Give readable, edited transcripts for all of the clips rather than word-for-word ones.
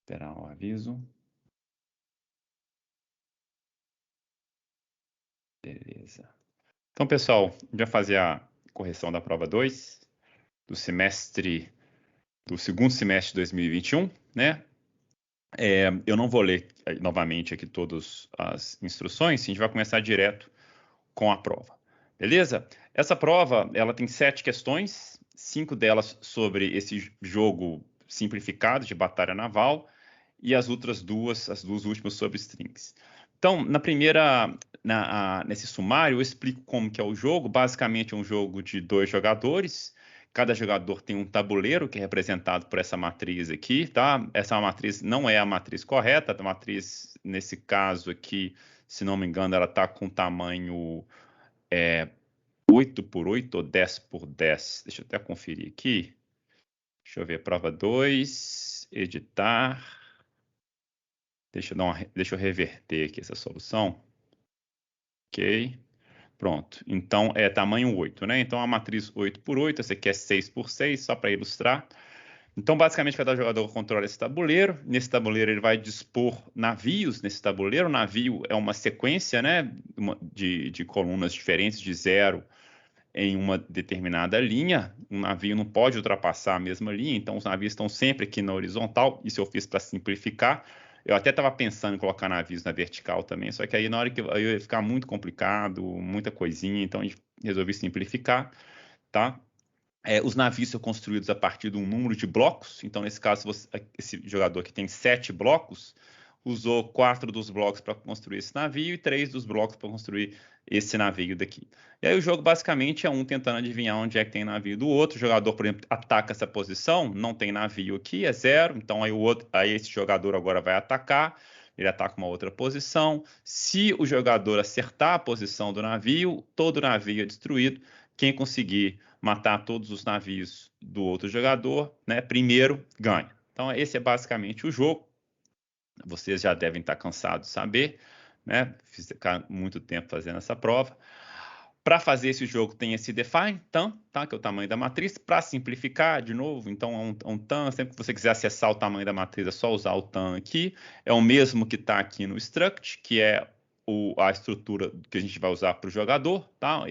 Esperar o aviso. Beleza. Então, pessoal, já fazer a correção da prova 2 do segundo semestre de 2021, né? Eu não vou ler novamente aqui todas as instruções, a gente vai começar direto com a prova. Beleza? Essa prova, ela tem 7 questões, 5 delas sobre esse jogo simplificado de batalha naval e as outras as duas últimas sobre strings. Então, nesse sumário, eu explico como que é o jogo. Basicamente, é um jogo de 2 jogadores. Cada jogador tem um tabuleiro que é representado por essa matriz aqui, tá? Essa matriz não é a matriz correta. A matriz, nesse caso aqui, se não me engano, ela está com tamanho 8 por 8 ou 10 por 10. Deixa eu até conferir aqui. Deixa eu ver, prova 2, editar. Deixa eu reverter aqui essa solução. Ok. Pronto. Então, é tamanho 8, né? Então, a matriz 8 por 8, essa aqui é 6 por 6, só para ilustrar. Então, basicamente, cada jogador controla esse tabuleiro. Nesse tabuleiro, ele vai dispor navios nesse tabuleiro. O navio é uma sequência, né, de colunas diferentes, de 0 em uma determinada linha. Um navio não pode ultrapassar a mesma linha, então os navios estão sempre aqui na horizontal. Isso eu fiz para simplificar. Eu até estava pensando em colocar navios na vertical também, só que aí na hora que aí ia ficar muito complicado, muita coisinha, então a gente resolvi simplificar, tá? Os navios são construídos a partir de um número de blocos. Então, nesse caso, esse jogador que tem 7 blocos, usou 4 dos blocos para construir esse navio e 3 dos blocos para construir esse navio daqui. E aí o jogo basicamente é um tentando adivinhar onde é que tem navio do outro. O jogador, por exemplo, ataca essa posição, não tem navio aqui, é 0. Então aí esse jogador agora vai atacar. Ele ataca uma outra posição. Se o jogador acertar a posição do navio, todo o navio é destruído. Quem conseguir matar todos os navios do outro jogador, né, primeiro ganha. Então, esse é basicamente o jogo. Vocês já devem estar cansados de saber, né? Ficar muito tempo fazendo essa prova. Para fazer esse jogo tem esse define, tan, tá? Que é o tamanho da matriz. Para simplificar, de novo, então é um tan. Sempre que você quiser acessar o tamanho da matriz, é só usar o tan aqui. É o mesmo que está aqui no struct, que é a estrutura que a gente vai usar para o jogador, tá?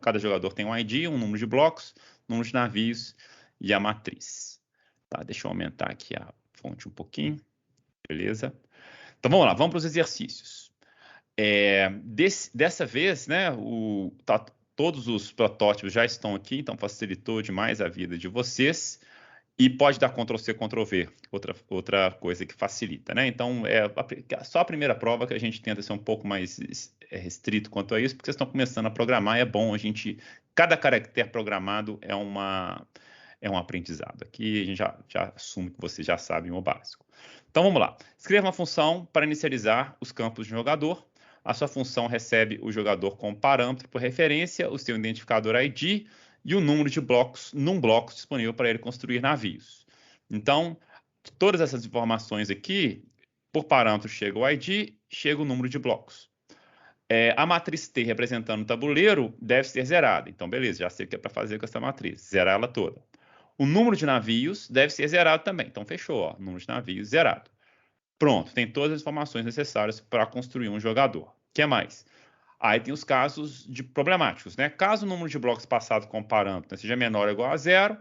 Cada jogador tem um ID, um número de blocos, número de navios e a matriz. Tá? Deixa eu aumentar aqui a fonte um pouquinho. Beleza? Então vamos lá, vamos para os exercícios. Dessa vez, né, todos os protótipos já estão aqui, então facilitou demais a vida de vocês. E pode dar Ctrl+C, Ctrl+V, outra coisa que facilita, né? Então, só a primeira prova que a gente tenta ser um pouco mais restrito quanto a isso, porque vocês estão começando a programar, é bom cada caractere programado é um aprendizado. Aqui a gente já assume que vocês já sabem o básico. Então, vamos lá. Escreva uma função para inicializar os campos de jogador. A sua função recebe o jogador como parâmetro por referência, o seu identificador ID e o número de blocos num bloco disponível para ele construir navios. Então, todas essas informações aqui, por parâmetro chega o ID, chega o número de blocos. A matriz T representando o tabuleiro deve ser zerada. Então, beleza, já sei o que é para fazer com essa matriz, zerar ela toda. O número de navios deve ser zerado também. Então, fechou, ó, número de navios zerado. Pronto, tem todas as informações necessárias para construir um jogador. O que mais? Aí tem os casos problemáticos, né? Caso o número de blocos passado com parâmetro seja menor ou igual a 0,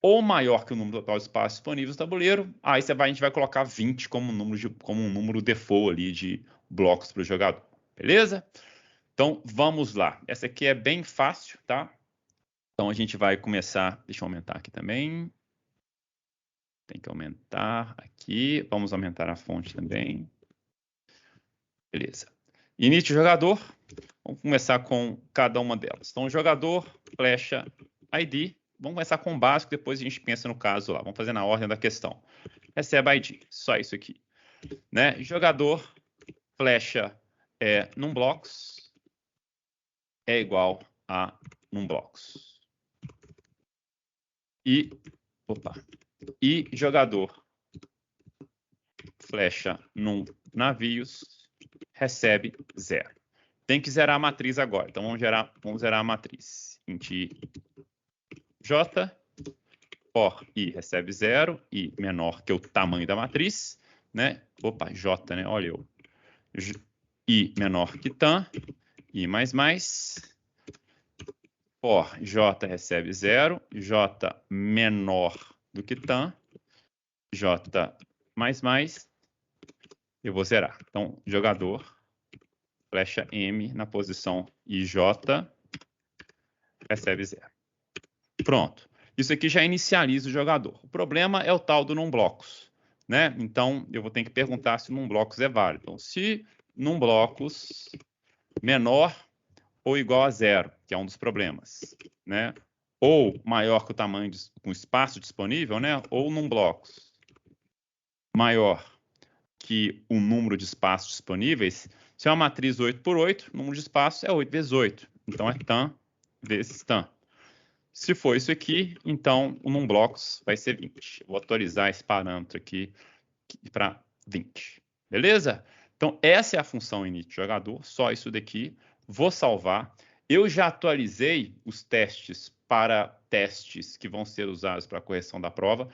ou maior que o número total de espaços disponíveis no tabuleiro, aí a gente vai colocar 20 como um número default ali de blocos para o jogador. Beleza? Então, vamos lá. Essa aqui é bem fácil, tá? Então, a gente vai começar... Deixa eu aumentar aqui também. Tem que aumentar aqui. Vamos aumentar a fonte também. Beleza. Início jogador. Vamos começar com cada uma delas. Então, jogador, flecha, ID. Vamos começar com o básico, depois a gente pensa no caso lá. Vamos fazer na ordem da questão. Recebe ID, só isso aqui. Né? Jogador, flecha, num blocos, é igual a num blocos. E jogador, flecha, num navios, recebe 0. Tem que zerar a matriz agora. Então, vamos zerar a matriz. Int j, for i recebe 0, i menor que o tamanho da matriz, né? Opa, j, né? Olha eu. I menor que tan, i mais, for j recebe 0, j menor do que tan, j mais, eu vou zerar. Então, jogador, flecha M na posição IJ, recebe 0. Pronto. Isso aqui já inicializa o jogador. O problema é o tal do NumBlocos, né? Então, eu vou ter que perguntar se o NumBlocos é válido. Então, se NumBlocos menor ou igual a 0, que é um dos problemas, né? Ou maior que o tamanho com espaço disponível, né? Ou NumBlocos maior que o número de espaços disponíveis. Se é uma matriz 8 por 8, o número de espaços é 8 vezes 8. Então, é tan vezes tan. Se for isso aqui, então o NumBlocos vai ser 20. Vou atualizar esse parâmetro aqui para 20. Beleza? Então, essa é a função init jogador, só isso daqui. Vou salvar. Eu já atualizei os testes para testes que vão ser usados para a correção da prova.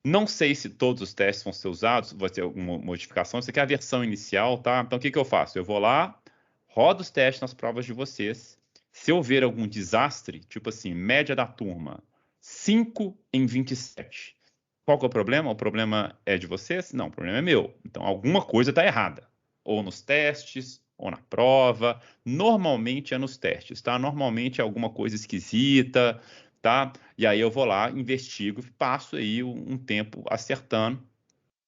Não sei se todos os testes vão ser usados, vai ter alguma modificação. Isso aqui é a versão inicial, tá? Então, o que eu faço? Eu vou lá, rodo os testes nas provas de vocês. Se eu ver algum desastre, tipo assim, média da turma, 5 em 27. Qual que é o problema? O problema é de vocês? Não, o problema é meu. Então, alguma coisa está errada. Ou nos testes, ou na prova. Normalmente é nos testes, tá? Normalmente é alguma coisa esquisita, tá? E aí eu vou lá, investigo, passo aí um tempo acertando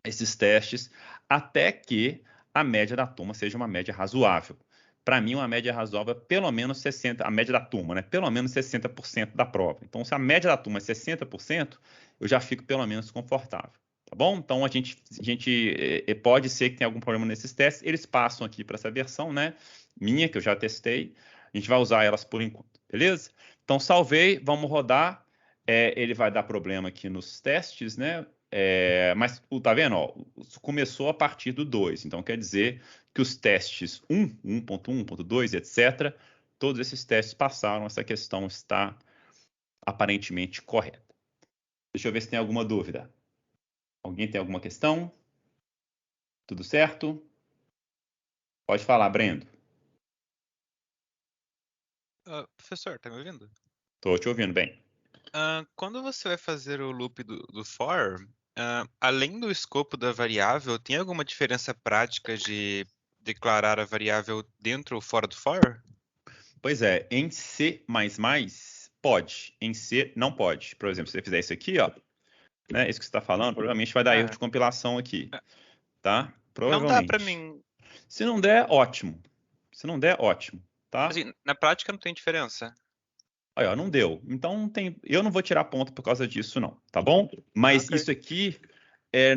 esses testes, até que a média da turma seja uma média razoável. Para mim, uma média razoável é pelo menos 60%, a média da turma, né? Pelo menos 60% da prova. Então, se a média da turma é 60%, eu já fico pelo menos confortável. Tá bom? Então, a gente pode ser que tenha algum problema nesses testes. Eles passam aqui para essa versão, né? Minha, que eu já testei. A gente vai usar elas por enquanto, beleza? Então, salvei, vamos rodar. Ele vai dar problema aqui nos testes, né? Mas tá vendo? Ó, começou a partir do 2. Então, quer dizer que os testes 1, 1.1, 1.2, etc., todos esses testes passaram. Essa questão está aparentemente correta. Deixa eu ver se tem alguma dúvida. Alguém tem alguma questão? Tudo certo? Pode falar, Brendo. Professor, tá me ouvindo? Estou te ouvindo bem. Quando você vai fazer o loop do for, além do escopo da variável, tem alguma diferença prática de declarar a variável dentro ou fora do for? Pois é, em C++ pode, em C não pode. Por exemplo, se você fizer isso aqui, ó, né, isso que você está falando, provavelmente vai dar erro de compilação aqui, tá? Não dá pra Provavelmente. mim. Se não der, ótimo. Se não der, ótimo, tá? Assim, na prática não tem diferença. Aí, ó, não deu. Então não tem, eu não vou tirar ponto por causa disso, não, tá bom? Mas Ok. isso aqui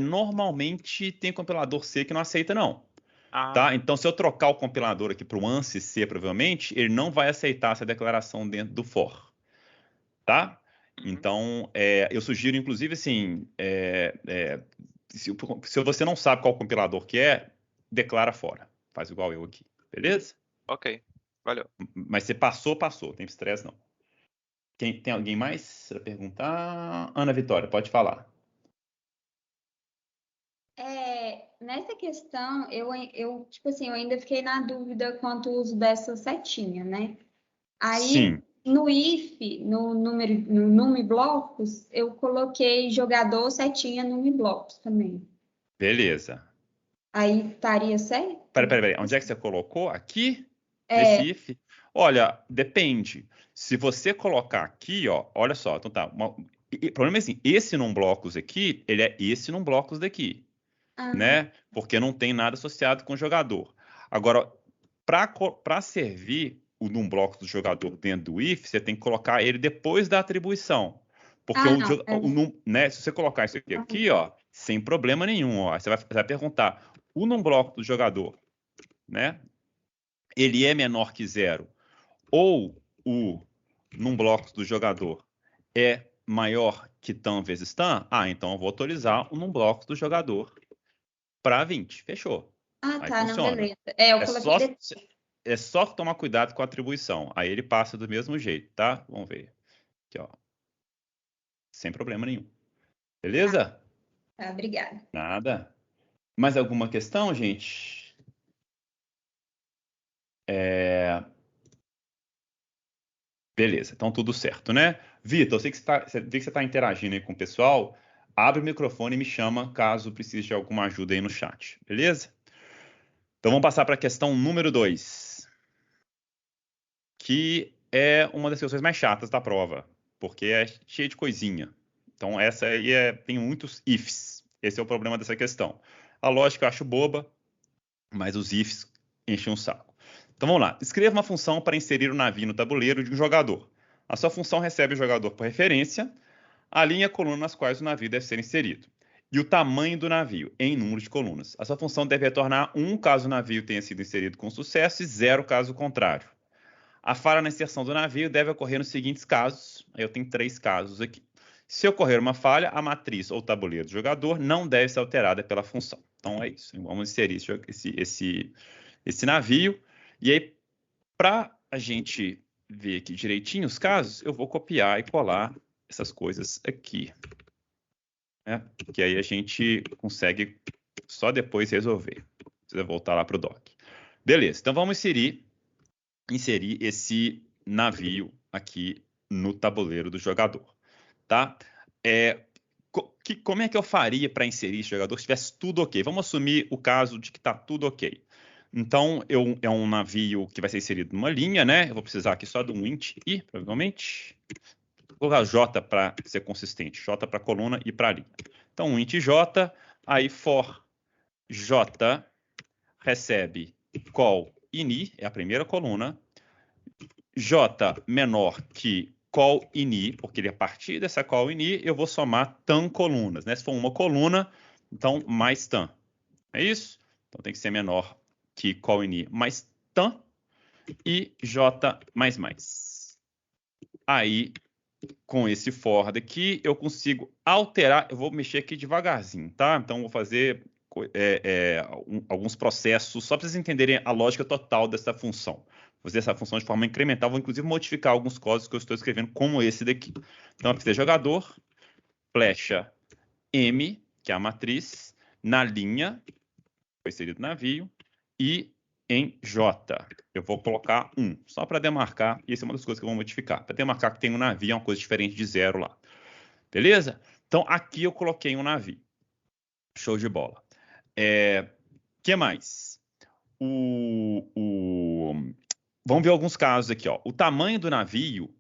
normalmente tem compilador C que não aceita, não. Ah, Tá? Então, se eu trocar o compilador aqui para o ANSI C, provavelmente, ele não vai aceitar essa declaração dentro do for. Tá? uhum. Então, eu sugiro, inclusive, assim, se você não sabe qual compilador que é, declara fora. Faz igual eu aqui. Beleza? Ok, valeu. Mas você passou, passou. Tem estresse, não. Tem alguém mais para perguntar? Ana Vitória, pode falar. Nessa questão, tipo assim, eu ainda fiquei na dúvida quanto ao uso dessa setinha, né? Aí, Sim, no if, no NumBlocos, eu coloquei jogador setinha NumBlocos também. beleza. Aí estaria certo? Peraí. Onde é que você colocou? Aqui? Nesse É, if? Olha, depende. Se você colocar aqui, ó, olha só, então tá. O problema é assim, esse NumBlocos aqui, ele é esse NumBlocos daqui, ah, né? Porque não tem nada associado com o jogador. Agora, para servir o NumBlocos do jogador dentro do if, você tem que colocar ele depois da atribuição. Porque não, né, se você colocar isso aqui, ó, sem problema nenhum, ó, você vai perguntar, o NumBlocos do jogador, né? Ele é menor que 0, ou o NumBlocos do jogador é maior que tan vezes tan, então eu vou autorizar o NumBlocos do jogador para 20. Fechou. Aí tá, não, funciona. beleza. Eu É coloquei só, depois. é só tomar cuidado com a atribuição. Aí ele passa do mesmo jeito, tá? Vamos ver. Aqui, ó. sem problema nenhum. Beleza? Tá, obrigada. Nada. Mais alguma questão, gente? Beleza, então tudo certo, né? Vitor, eu sei que você está interagindo aí com o pessoal. Abre o microfone e me chama caso precise de alguma ajuda aí no chat, beleza? Então vamos passar para a questão número 2, que é uma das questões mais chatas da prova, porque é cheia de coisinha. Então essa aí tem muitos ifs. Esse é o problema dessa questão. A lógica eu acho boba, mas os ifs enchem um saco. Então vamos lá. Escreva uma função para inserir o navio no tabuleiro de um jogador. A sua função recebe o jogador por referência, a linha e a coluna nas quais o navio deve ser inserido, e o tamanho do navio em número de colunas. A sua função deve retornar 1 caso o navio tenha sido inserido com sucesso e 0 caso contrário. A falha na inserção do navio deve ocorrer nos seguintes casos. Eu tenho 3 casos aqui. Se ocorrer uma falha, a matriz ou tabuleiro do jogador não deve ser alterada pela função. Então é isso. Vamos inserir esse navio. E aí, para a gente ver aqui direitinho os casos, eu vou copiar e colar essas coisas aqui. Né? Que aí a gente consegue só depois resolver. Precisa voltar lá para o doc. Beleza, então vamos inserir esse navio aqui no tabuleiro do jogador. Tá? Como é que eu faria para inserir esse jogador se tivesse tudo ok? Vamos assumir o caso de que está tudo ok. Então, é um navio que vai ser inserido numa linha, né? Eu vou precisar aqui só de um int i, provavelmente. Vou colocar j para ser consistente. J para coluna e para linha. Então, um int j, aí for j recebe call ini, é a primeira coluna. J menor que call ini, porque ele a partir dessa call ini, eu vou somar tan colunas, né? Se for uma coluna, então mais tan. É isso? Então tem que ser menor que call ini mais tan e j mais mais. Aí, com esse for daqui, eu consigo alterar, eu vou mexer aqui devagarzinho, tá? Então vou fazer alguns processos, só para vocês entenderem a lógica total dessa função. Vou fazer essa função de forma incremental, vou inclusive modificar alguns códigos que eu estou escrevendo, como esse daqui. Então, eu preciso de jogador, flecha M, que é a matriz, na linha, foi inserido navio, e em J. Eu vou colocar 1, só para demarcar, e essa é uma das coisas que eu vou modificar. Para demarcar que tem um navio, é uma coisa diferente de 0 lá. Beleza? Então, aqui eu coloquei um navio. Show de bola. Que mais? Vamos ver alguns casos aqui. Ó. O tamanho do navio,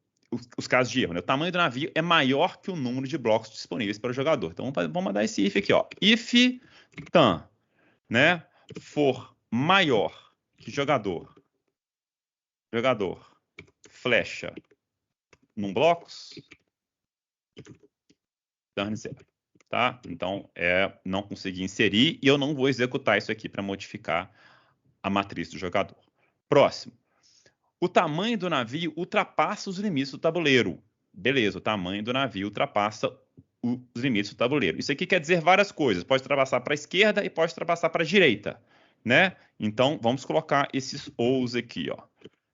os casos de erro, né? O tamanho do navio é maior que o número de blocos disponíveis para o jogador. Então, vamos mandar esse if aqui. Ó. If tan, né, for maior que jogador, flecha, num blocos, turn 0. Tá? Então, não consegui inserir e eu não vou executar isso aqui para modificar a matriz do jogador. Próximo. O tamanho do navio ultrapassa os limites do tabuleiro. Beleza, o tamanho do navio ultrapassa os limites do tabuleiro. Isso aqui quer dizer várias coisas. Pode ultrapassar para a esquerda e pode ultrapassar para a direita. Né? Então, vamos colocar esses ous aqui. Ó.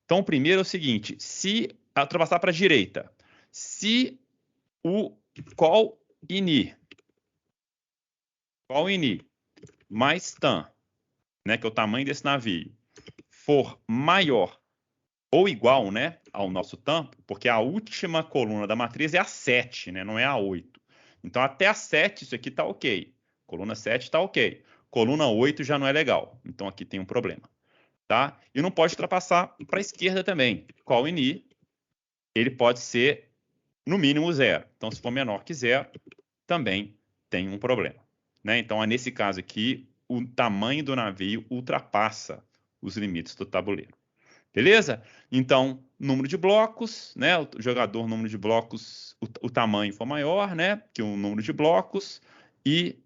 Então, o primeiro é o seguinte. Se ultrapassar para a direita, se o call ini mais tan, né, que é o tamanho desse navio, for maior ou igual, né, ao nosso tan, porque a última coluna da matriz é a 7, né, não é a 8. Então, até a 7, isso aqui está ok. Coluna 7 está ok. Coluna 8 já não é legal. Então, aqui tem um problema. Tá? E não pode ultrapassar para a esquerda também. Call ini, ele pode ser, no mínimo, 0. Então, se for menor que 0, também tem um problema. Né? Então, nesse caso aqui, o tamanho do navio ultrapassa os limites do tabuleiro. Beleza? Então, número de blocos, né? O jogador, número de blocos, o tamanho for maior, né? Que o número de blocos e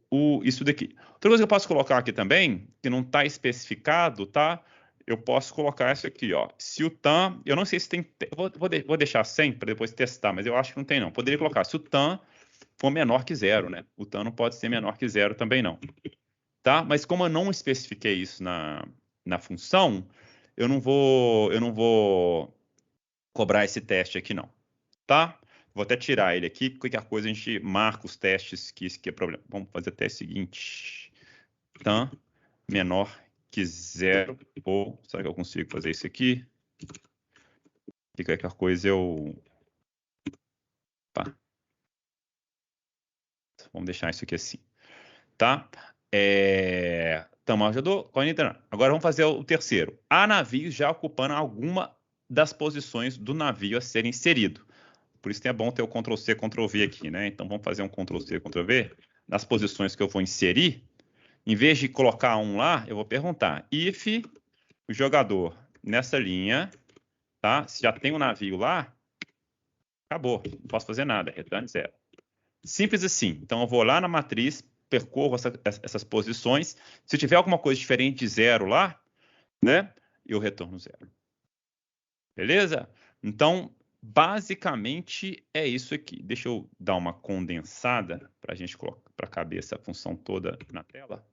isso daqui. Outra coisa que eu posso colocar aqui também, que não está especificado, tá? Eu posso colocar isso aqui, ó. Se o tan, eu não sei se tem, vou deixar sem para depois testar, mas eu acho que não tem não. Poderia colocar, se o tan for menor que 0, né? O tan não pode ser menor que 0 também não. Tá? Mas como eu não especifiquei isso na função, eu não vou cobrar esse teste aqui não. Tá? Vou até tirar ele aqui, qualquer coisa a gente marca os testes que isso aqui é problema. Vamos fazer até o seguinte. TAM menor que 0, ou será que eu consigo fazer isso aqui? E qualquer coisa eu... Tá. Vamos deixar isso aqui assim, tá? Agora vamos fazer o terceiro. Há navios já ocupando alguma das posições do navio a ser inserido. Por isso é bom ter o Ctrl+C, Ctrl+V aqui, né? Então vamos fazer um Ctrl+C, Ctrl+V. Nas posições que eu vou inserir, em vez de colocar um lá, eu vou perguntar if o jogador nessa linha, tá? Se já tem um navio lá, acabou, não posso fazer nada, return 0. Simples assim. Então eu vou lá na matriz, percorro essas posições. Se tiver alguma coisa diferente de 0 lá, né? Eu retorno 0. Beleza? Então, basicamente é isso aqui. Deixa eu dar uma condensada para a gente colocar para caber essa função toda na tela.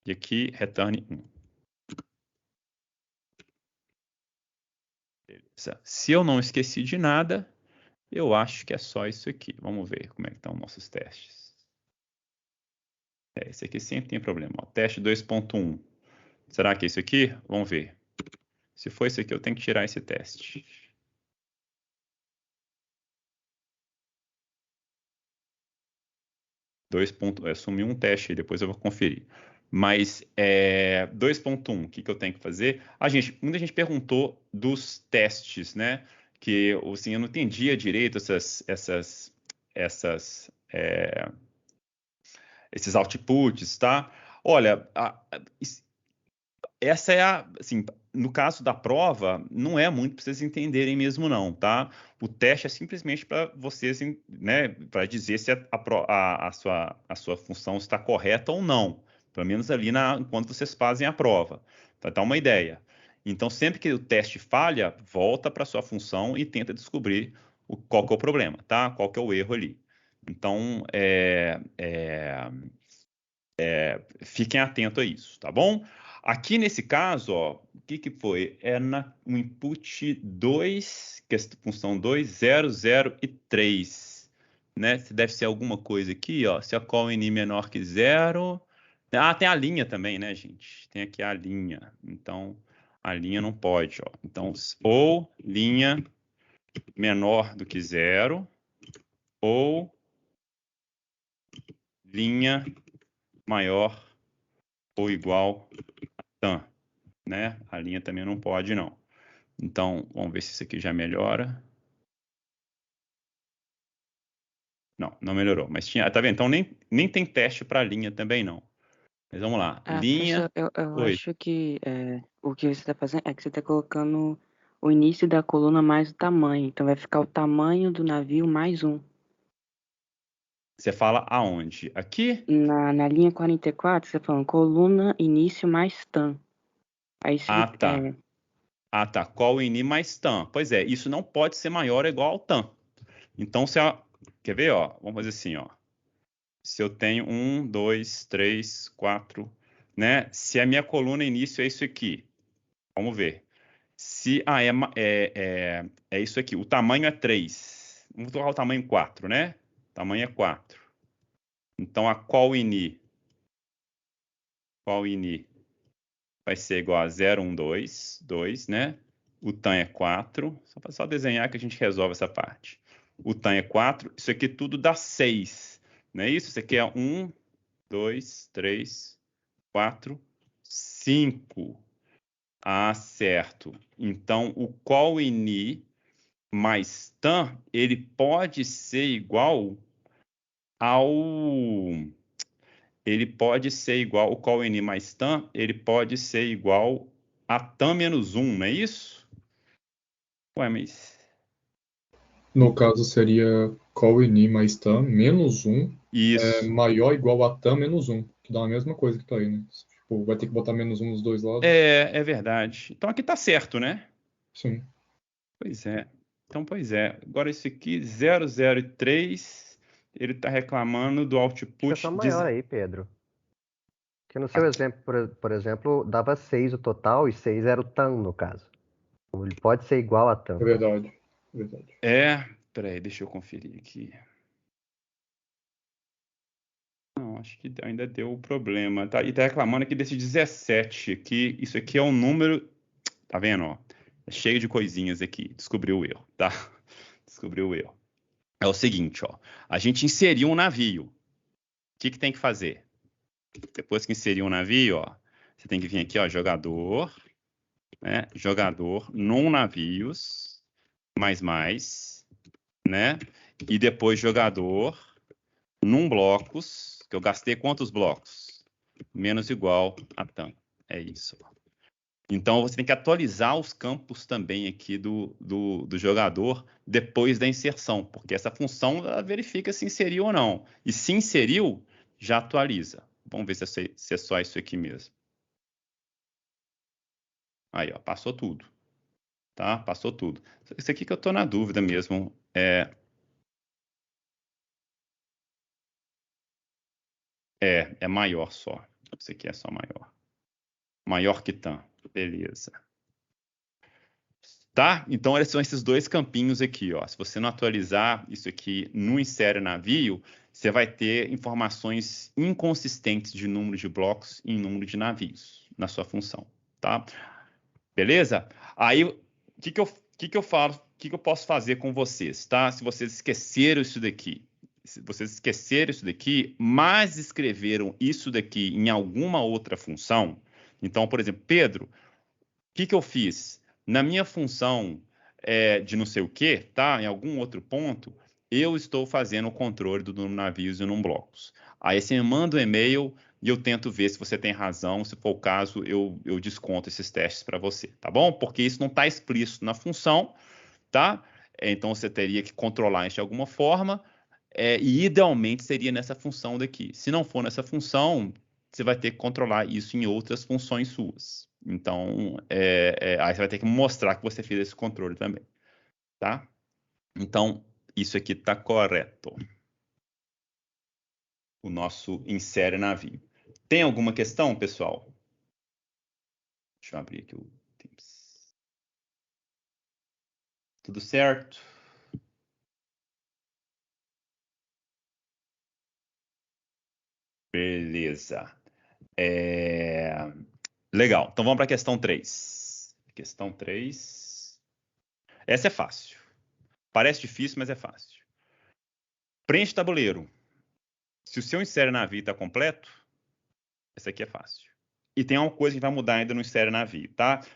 E aqui, return 1. Beleza. Se eu não esqueci de nada, eu acho que é só isso aqui. Vamos ver como é que estão nossos testes. Esse aqui sempre tem problema. Ó, teste 2.1. Será que é isso aqui? Vamos ver. Se for isso aqui, eu tenho que tirar esse teste. Sumi um teste aí, depois eu vou conferir. Mas 2.1, o que eu tenho que fazer? Muita gente perguntou dos testes, né? Que assim, eu não entendia direito esses outputs, tá? Olha, essa é assim, no caso da prova, não é muito para vocês entenderem mesmo não, tá? O teste é simplesmente para vocês, né, para dizer se a sua função está correta ou não, pelo menos ali enquanto vocês fazem a prova, para dar uma ideia. Então, sempre que o teste falha, volta para a sua função e tenta descobrir qual que é o problema, tá? Qual que é o erro ali. Então, fiquem atentos a isso, tá bom? Aqui nesse caso, ó, o que foi? É no input 2, que é a função 2, 0, 0 e 3. Né? Deve ser alguma coisa aqui, ó. Se a call in menor que 0. Ah, tem a linha também, né, gente? Tem aqui a linha. Então, a linha não pode, ó. Então, ou linha menor do que 0, ou linha maior ou igual a TAM, né? A linha também não pode, não. Então, vamos ver se isso aqui já melhora. Não, não melhorou. Mas tinha, tá vendo? Então, nem tem teste para linha também, não. Mas vamos lá. Linha. Professor, eu Oi. acho que o que você está fazendo é que você está colocando o início da coluna mais o tamanho. Então vai ficar o tamanho do navio mais 1. Você fala aonde? Aqui? Na linha 44, você tá falando coluna, início mais TAM. Aí se, tá. Tá. Qual o ini mais TAM? Pois é, isso não pode ser maior ou igual ao TAM. Então, quer ver, ó? Vamos fazer assim, ó. Se eu tenho 1, 2, 3, 4, né? Se a minha coluna início é isso aqui. Vamos ver. Se é isso aqui. O tamanho é 3. Vamos colocar o tamanho 4, né? O tamanho é 4. Então, a qual ini vai ser igual a 0, 1, 2, 2, né? O tan é 4. Só desenhar que a gente resolve essa parte. O tan é 4. Isso aqui tudo dá 6. Não é isso? Isso aqui é 1, 2, 3, 4, 5. Ah, certo. Então, o call ini mais tan, ele pode ser igual ao... o call ini mais tan, ele pode ser igual a tan menos 1, não é isso? Ué, mas... No caso, seria call ini mais tam menos 1 Isso. maior ou igual a tam menos 1, que dá a mesma coisa que tá aí, né? Tipo, vai ter que botar menos 1 nos dois lados. É verdade. Então aqui tá certo, né? Sim. Pois é. Então, pois é. Agora esse aqui, 0, 0 e 3, ele tá reclamando do output... Expressão maior aí, Pedro. Que no seu exemplo, por exemplo, dava 6 o total e 6 era o TAM, no caso. Ele pode ser igual a TAM. É verdade. Peraí, deixa eu conferir aqui. Não, acho que ainda deu problema. Tá, e tá reclamando aqui desse 17 aqui. Isso aqui é um número... Tá vendo, ó? É cheio de coisinhas aqui. Descobriu o erro, tá? Descobriu o erro. É o seguinte, ó. A gente inseriu um navio. O que que tem que fazer? Depois que inserir um navio, ó, você tem que vir aqui, ó, jogador, né? Jogador, num navios, mais, né? E depois jogador, num blocos, que eu gastei quantos blocos? Menos igual a tanto. É isso, ó. Então, você tem que atualizar os campos também aqui do jogador depois da inserção, porque essa função ela verifica se inseriu ou não. E se inseriu, já atualiza. Vamos ver se é só isso aqui mesmo. Aí, ó, passou tudo. Tá? Passou tudo. Isso aqui que eu estou na dúvida mesmo. É maior só. Isso aqui é só maior. Maior que tan. Beleza. Tá? Então, são esses dois campinhos aqui, ó. Se você não atualizar isso aqui no insere navio, você vai ter informações inconsistentes de número de blocos e número de navios na sua função, tá? Beleza? Aí, o que eu falo, o que eu posso fazer com vocês, tá? Se vocês esqueceram isso daqui, mas escreveram isso daqui em alguma outra função, então, por exemplo, Pedro, o que eu fiz? Na minha função de não sei o que, tá? Em algum outro ponto, eu estou fazendo o controle do número de navios e não blocos. Aí você me manda um e-mail e eu tento ver se você tem razão. Se for o caso, eu desconto esses testes para você, tá bom? Porque isso não está explícito na função, tá? Então você teria que controlar isso de alguma forma. E idealmente seria nessa função daqui. Se não for nessa função, você vai ter que controlar isso em outras funções suas. Então, aí você vai ter que mostrar que você fez esse controle também, tá? Então, isso aqui está correto. O nosso insere navio. Tem alguma questão, pessoal? Deixa eu abrir aqui o Teams. Tudo certo? Beleza. Legal. Então vamos para a questão 3. Questão 3. Essa é fácil. Parece difícil, mas é fácil. Preenche tabuleiro. Se o seu insere navio está completo, essa aqui é fácil. E tem uma coisa que vai mudar ainda no insere navio, tá?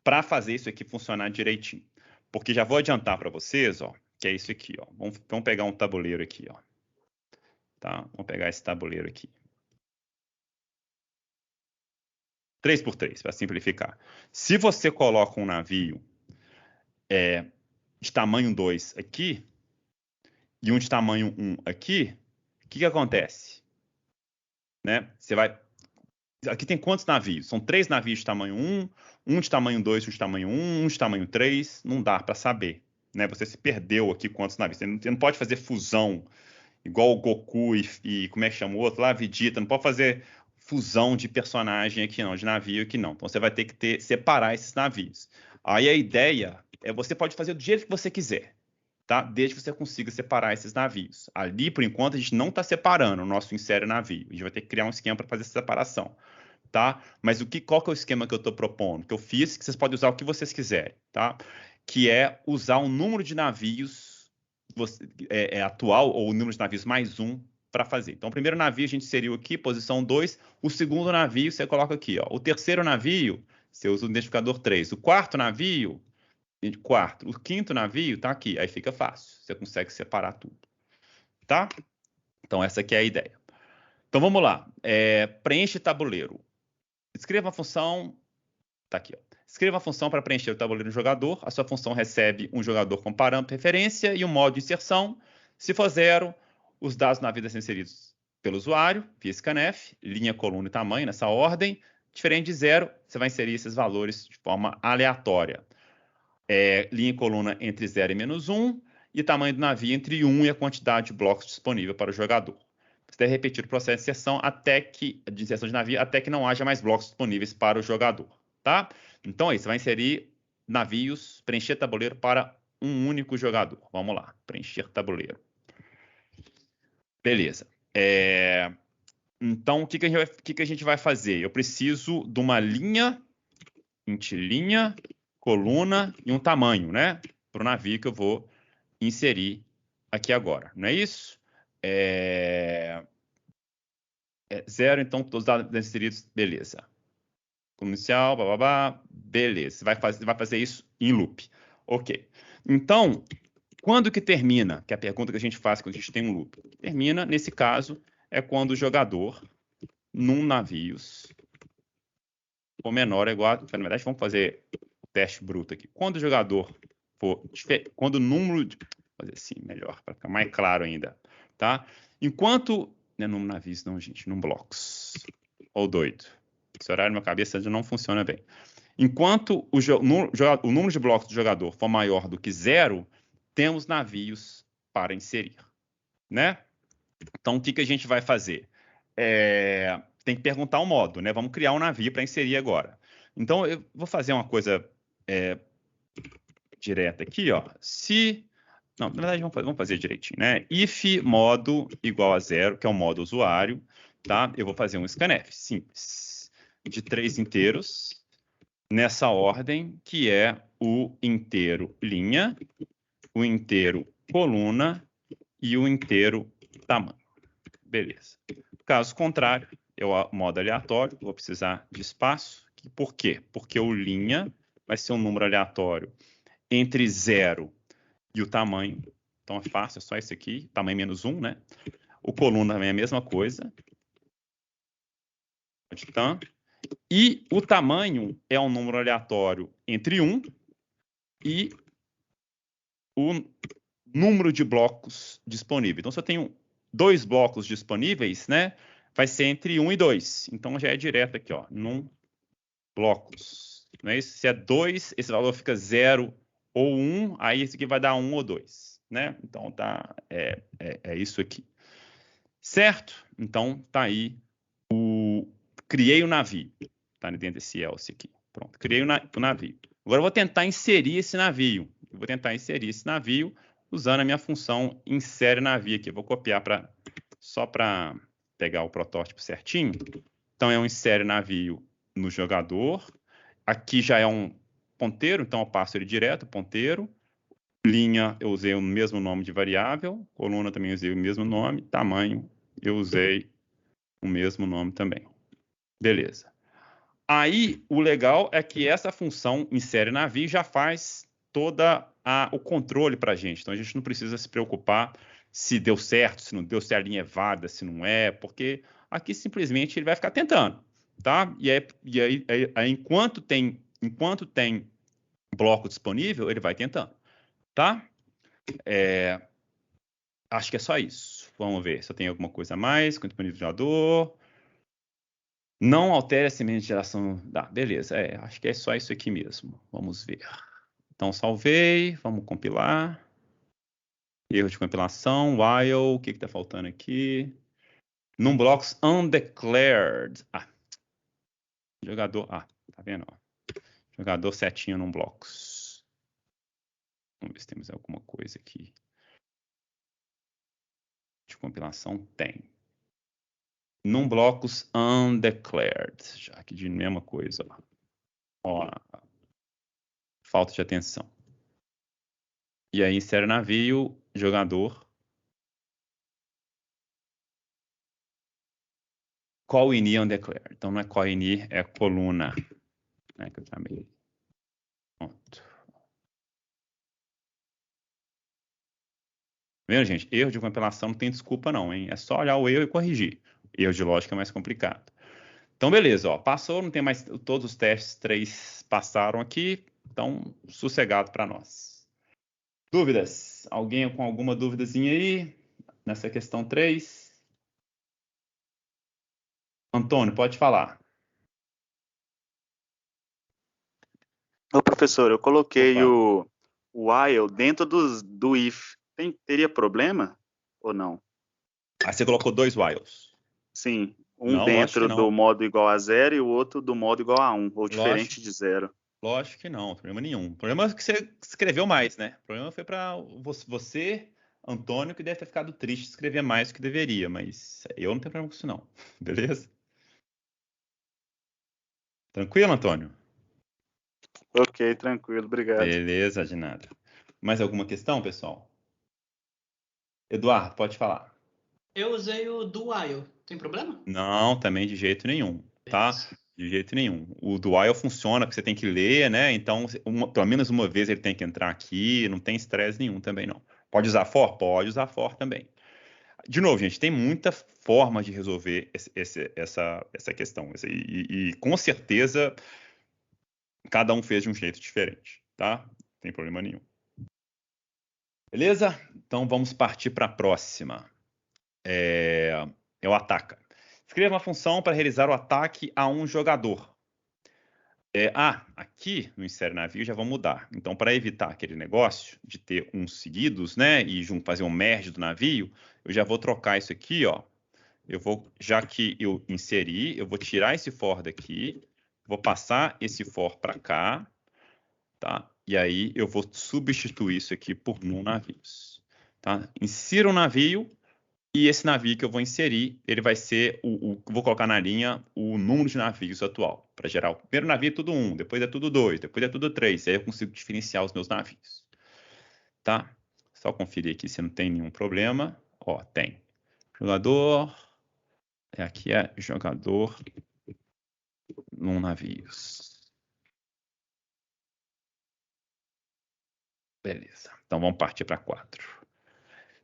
Para fazer isso aqui funcionar direitinho. Porque já vou adiantar para vocês, ó, que é isso aqui, ó. Vamos pegar um tabuleiro aqui, ó. Tá? Vamos pegar esse tabuleiro aqui. 3x3, para simplificar. Se você coloca um navio de tamanho 2 aqui e um de tamanho 1 aqui, o que acontece? Né? Você vai... Aqui tem quantos navios? São 3 navios de tamanho 1, um de tamanho 2, um de tamanho 1, um de tamanho 3. Não dá para saber. Né? Você se perdeu aqui quantos navios. Você não pode fazer fusão igual o Goku e como é que chama o outro lá? Vegeta. Não pode fazer fusão de personagem aqui não, de navio aqui não. Então você vai ter que separar esses navios. Aí a ideia é você pode fazer do jeito que você quiser, tá? Desde que você consiga separar esses navios. Ali, por enquanto, a gente não está separando o nosso insere navio. A gente vai ter que criar um esquema para fazer essa separação, tá? Mas qual que é o esquema que eu estou propondo? Que eu fiz, que vocês podem usar o que vocês quiserem, tá? Que é usar um número de navios atual, ou o número de navios mais um, para fazer. Então, o primeiro navio a gente inseriu aqui, posição 2. O segundo navio você coloca aqui, ó. O terceiro navio, você usa o identificador 3. O quarto navio, 4. O quinto navio tá aqui. Aí fica fácil. Você consegue separar tudo. Tá? Então, essa aqui é a ideia. Então, vamos lá. Preenche tabuleiro. Escreva a função... Tá aqui, ó. Escreva a função para preencher o tabuleiro do jogador. A sua função recebe um jogador com parâmetro de referência e um modo de inserção. Se for 0, os dados na vida são inseridos pelo usuário, via scanf, linha, coluna e tamanho, nessa ordem. Diferente de 0, você vai inserir esses valores de forma aleatória. Linha e coluna entre 0 e -1, e tamanho do navio entre 1 e a quantidade de blocos disponível para o jogador. Você deve repetir o processo de inserção de navio até que não haja mais blocos disponíveis para o jogador. Tá? Então, aí, você vai inserir navios, preencher tabuleiro para um único jogador. Vamos lá, preencher tabuleiro. Beleza. Então, o que a gente vai fazer? Eu preciso de uma linha, linha, coluna e um tamanho, né? Para o navio que eu vou inserir aqui agora. Não é isso? 0, então todos os dados inseridos, beleza. Inicial, bababá, beleza. Você vai fazer isso em loop. Ok. Então, quando que termina? Que é a pergunta que a gente faz quando a gente tem um loop. Termina, nesse caso, é quando o jogador, num navios, for menor ou igual a... Na verdade, vamos fazer o teste bruto aqui. Quando o jogador for... Quando o número... Vou fazer assim, melhor, para ficar mais claro ainda. Tá? Enquanto... Não é num navios, não, gente. Num blocos. Ou doido. Esse horário na minha cabeça já não funciona bem. Enquanto o número de blocos do jogador for maior do que 0, temos navios para inserir, né? Então, o que a gente vai fazer? Tem que perguntar o modo, né? Vamos criar um navio para inserir agora. Então, eu vou fazer uma coisa direta aqui, ó. Não, na verdade, vamos fazer direitinho, né? If modo igual a 0, que é o modo usuário, tá? Eu vou fazer um scanf simples, de 3 inteiros, nessa ordem, que é o inteiro linha, o inteiro coluna e o inteiro tamanho. Beleza. Caso contrário, modo aleatório, vou precisar de espaço. Por quê? Porque o linha vai ser um número aleatório entre 0 e o tamanho. Então é fácil, é só esse aqui, tamanho menos 1, né? O coluna também é a mesma coisa. E o tamanho é um número aleatório entre 1 e o número de blocos disponíveis. Então, se eu tenho 2 blocos disponíveis, né, vai ser entre 1 e 2. Então, já é direto aqui, ó, num blocos. Não é isso? Se é 2, esse valor fica 0 ou 1, aí esse aqui vai dar 1 ou 2, né? Então, é isso aqui. Certo? Então, tá aí criei o navio. Tá dentro desse else aqui. Pronto, criei o navio. Agora eu vou tentar inserir esse navio. Eu vou tentar inserir esse navio usando a minha função insere navio aqui. Eu vou copiar só para pegar o protótipo certinho. Então é um insere navio no jogador. Aqui já é um ponteiro, então eu passo ele direto, ponteiro. Linha, eu usei o mesmo nome de variável. Coluna também usei o mesmo nome. Tamanho, eu usei o mesmo nome também. Beleza. Aí, o legal é que essa função insere navio já faz toda o controle para a gente. Então, a gente não precisa se preocupar se deu certo, se não deu, se a linha é válida, se não é, porque aqui simplesmente ele vai ficar tentando, tá? E aí enquanto tem bloco disponível, ele vai tentando, tá? Acho que é só isso. Vamos ver se eu tenho alguma coisa a mais com o disponível. Não altere a semente de geração. Beleza, acho que é só isso aqui mesmo. Vamos ver. Então, salvei, vamos compilar. Erro de compilação, while, o que está faltando aqui? Num blocos undeclared. Jogador, tá vendo? Jogador setinho num blocos. Vamos ver se temos alguma coisa aqui. De compilação, tem. Num blocos undeclared, já que de mesma coisa, ó, falta de atenção. E aí insere navio, jogador. Call ini undeclared. Então não é call ini, é coluna, né, que eu chamei. Pronto. Vendo, gente? Erro de compilação não tem desculpa não, hein? É só olhar o erro e corrigir. Erro de lógica é mais complicado. Então, beleza, ó. Passou, não tem mais... Todos os testes 3 passaram aqui. Então, sossegado para nós. Dúvidas? Alguém com alguma duvidazinha aí? Nessa questão 3? Antônio, pode falar. Ô, professor, eu coloquei o while dentro do if. Teria problema ou não? Você colocou 2 whiles. Sim, Não, dentro do modo igual a 0 e o outro do modo igual a 1, ou diferente de 0. Lógico que não, problema nenhum. O problema é que você escreveu mais, né? O problema foi para você, Antônio, que deve ter ficado triste de escrever mais do que deveria, mas eu não tenho problema com isso, não. Beleza? Tranquilo, Antônio? Ok, tranquilo, obrigado. Beleza, de nada. Mais alguma questão, pessoal? Eduardo, pode falar. Eu usei o do while. Tem problema? Não, também de jeito nenhum, tá? Beleza. De jeito nenhum. O do while funciona, porque você tem que ler, né? Então, pelo menos uma vez ele tem que entrar aqui, não tem estresse nenhum também, não. Pode usar for? Pode usar for também. De novo, gente, tem muita forma de resolver essa questão. E com certeza, cada um fez de um jeito diferente, tá? Não tem problema nenhum. Beleza? Então, vamos partir para a próxima. É o ataca. Escreva uma função para realizar o ataque a um jogador. Aqui no insere navio já vou mudar. Então, para evitar aquele negócio de ter uns seguidos, né, e fazer um merge do navio, eu já vou trocar isso aqui, ó. Já que eu inseri, eu vou tirar esse for daqui, vou passar esse for para cá, tá? E aí eu vou substituir isso aqui por num navios, tá? Insira um navio. E esse navio que eu vou inserir, ele vai ser vou colocar na linha o número de navios atual. Para gerar o primeiro navio é tudo 1, depois é tudo 2, depois é tudo 3. Aí eu consigo diferenciar os meus navios. Tá? Só conferir aqui se não tem nenhum problema. Ó, tem. Jogador. Aqui é jogador num navios. Beleza. Então vamos partir para 4.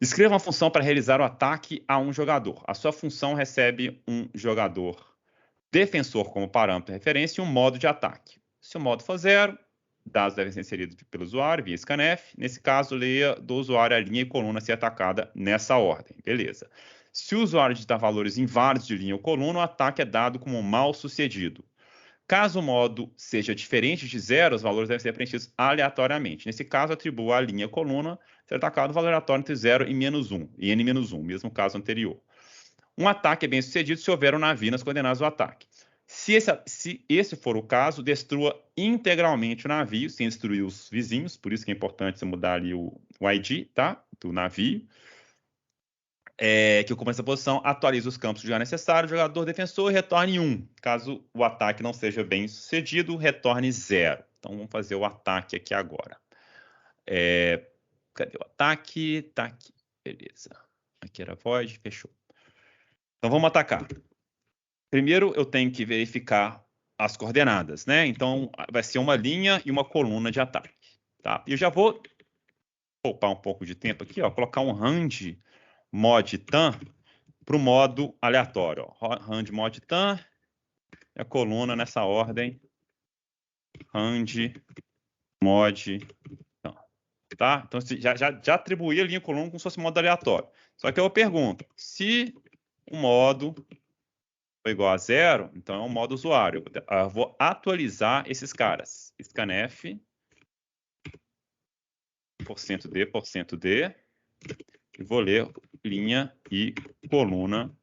Escreva uma função para realizar o ataque a um jogador. A sua função recebe um jogador defensor como parâmetro de referência e um modo de ataque. Se o modo for 0, dados devem ser inseridos pelo usuário via scanf. Nesse caso, leia do usuário a linha e coluna a ser atacada nessa ordem. Beleza. Se o usuário digitar valores inválidos de linha ou coluna, o ataque é dado como mal sucedido. Caso o modo seja diferente de 0, os valores devem ser preenchidos aleatoriamente. Nesse caso, atribua a linha e coluna ser atacado o valor aleatório entre 0 e -1, e n-1, mesmo caso anterior. Um ataque é bem sucedido se houver um navio nas coordenadas do ataque. Se esse for o caso, destrua integralmente o navio, sem destruir os vizinhos, por isso que é importante você mudar ali o ID, tá? Do navio. Que ocupa essa posição, atualiza os campos de lugar necessário, jogador defensor retorne 1. Caso o ataque não seja bem sucedido, retorne 0. Então vamos fazer o ataque aqui agora. Cadê o ataque? Tá aqui. Beleza. Aqui era void, fechou. Então vamos atacar. Primeiro eu tenho que verificar as coordenadas, né? Então vai ser uma linha e uma coluna de ataque, tá? E eu já vou poupar um pouco de tempo aqui, ó, colocar um rand mod tan para o modo aleatório, ó. Rand mod tan e a coluna nessa ordem. Rand mod tan, tá? Então já atribuí a linha e coluna como se fosse modo aleatório. Só que eu pergunto, se o modo for igual a 0, então é um modo usuário. Eu vou atualizar esses caras. Scanf %d, e vou ler linha e coluna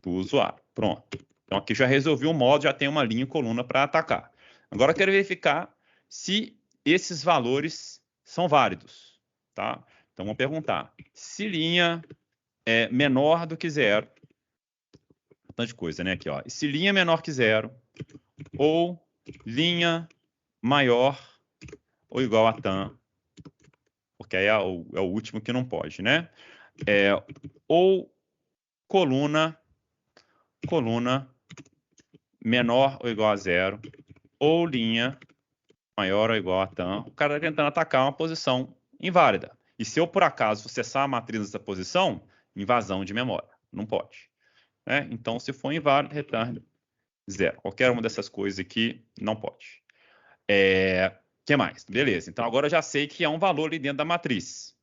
do usuário. Pronto. Então aqui já resolvi o modo, já tem uma linha e coluna para atacar. Agora eu quero verificar se esses valores são válidos, tá? Então vamos perguntar se linha é menor do que 0. Bastante coisa, né? Aqui, ó. Se linha é menor que 0, ou linha maior ou igual a tan, porque aí é o último que não pode, né? Ou coluna menor ou igual a 0, ou linha maior ou igual a tan. O cara está tentando atacar uma posição inválida. E se eu, por acaso, acessar a matriz dessa posição, invasão de memória. Não pode. Né? Então, se for inválido, retorna 0. Qualquer uma dessas coisas aqui não pode. Que mais? Beleza. Então, agora eu já sei que há um valor ali dentro da matriz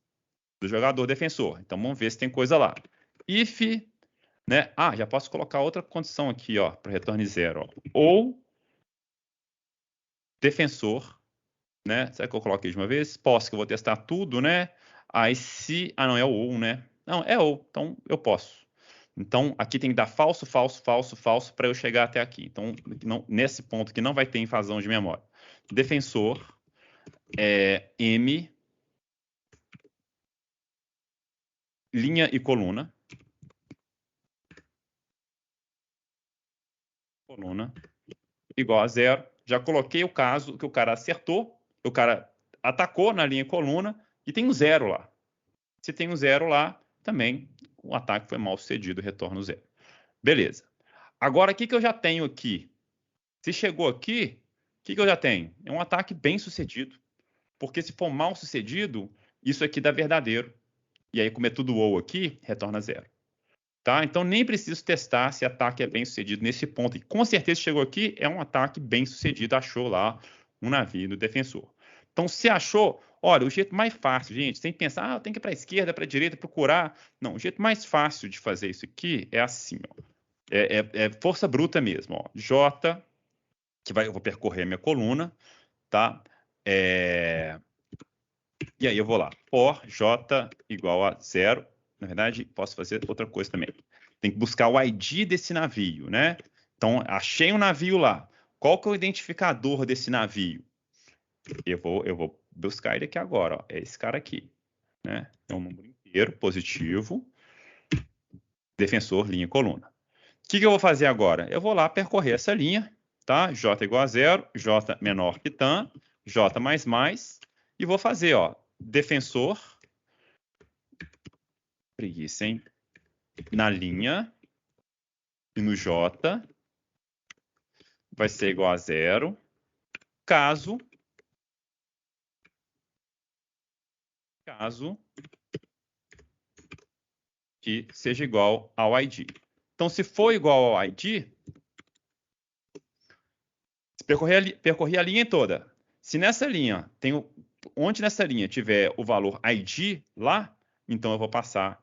do jogador defensor. Então, vamos ver se tem coisa lá. If, né? Já posso colocar outra condição aqui, ó, para retorne 0. Ou defensor, né? Será que eu coloquei de uma vez? Posso, que eu vou testar tudo, né? Aí se... não, é ou, né? Não, é ou. Então, eu posso. Então, aqui tem que dar falso, falso, falso, falso para eu chegar até aqui. Então, nesse ponto aqui não vai ter invasão de memória. defensor M, linha e coluna, igual a 0. Já coloquei o caso que o cara acertou, o cara atacou na linha e coluna e tem um 0 lá. Se tem um 0 lá, também o ataque foi mal sucedido, retorno 0. Beleza. Agora, o que eu já tenho aqui? Se chegou aqui, o que eu já tenho? É um ataque bem sucedido. Porque se for mal sucedido, isso aqui dá verdadeiro. E aí, como é tudo ou aqui, retorna 0. Tá? Então, nem preciso testar se ataque é bem sucedido nesse ponto. E com certeza chegou aqui, é um ataque bem sucedido. Achou lá um navio do defensor. Então, se achou, olha, o jeito mais fácil, gente, sem pensar, eu tenho que ir para a esquerda, para a direita, procurar. Não, o jeito mais fácil de fazer isso aqui é assim, ó. É força bruta mesmo, ó. J, eu vou percorrer a minha coluna, tá? E aí eu vou lá, for J igual a 0. Na verdade, posso fazer outra coisa também. Tem que buscar o ID desse navio, né? Então, achei um navio lá. Qual que é o identificador desse navio? Eu vou buscar ele aqui agora, ó. É esse cara aqui, né? É um número inteiro, positivo, defensor, linha e coluna. O que eu vou fazer agora? Eu vou lá percorrer essa linha, tá? J igual a 0, J menor que tan, J mais mais, e vou fazer, ó, defensor, preguiça, hein? Na linha e no J vai ser igual a 0, caso que seja igual ao ID. Então, se for igual ao ID, percorri a linha toda. Se nessa linha onde nessa linha tiver o valor ID lá, então eu vou passar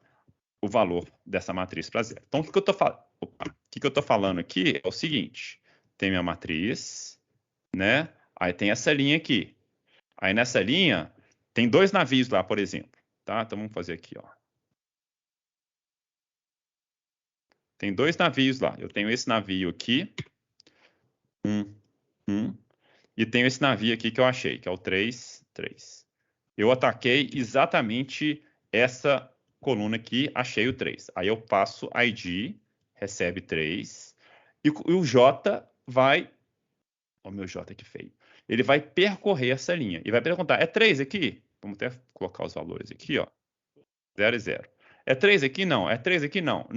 o valor dessa matriz para 0. Então, o que eu estou falando aqui é o seguinte: tem minha matriz, né? Aí tem essa linha aqui. Aí nessa linha tem 2 navios lá, por exemplo, tá? Então vamos fazer aqui, ó. Tem 2 navios lá. Eu tenho esse navio aqui, e tenho esse navio aqui que eu achei, que é o 3, 3. Eu ataquei exatamente essa coluna aqui, achei o 3. Aí eu passo ID, recebe 3, e o J vai... Olha o meu J que feio. Ele vai percorrer essa linha e vai perguntar, é 3 aqui? Vamos até colocar os valores aqui, ó. 0 e 0. É 3 aqui? Não. É 3 aqui? Não.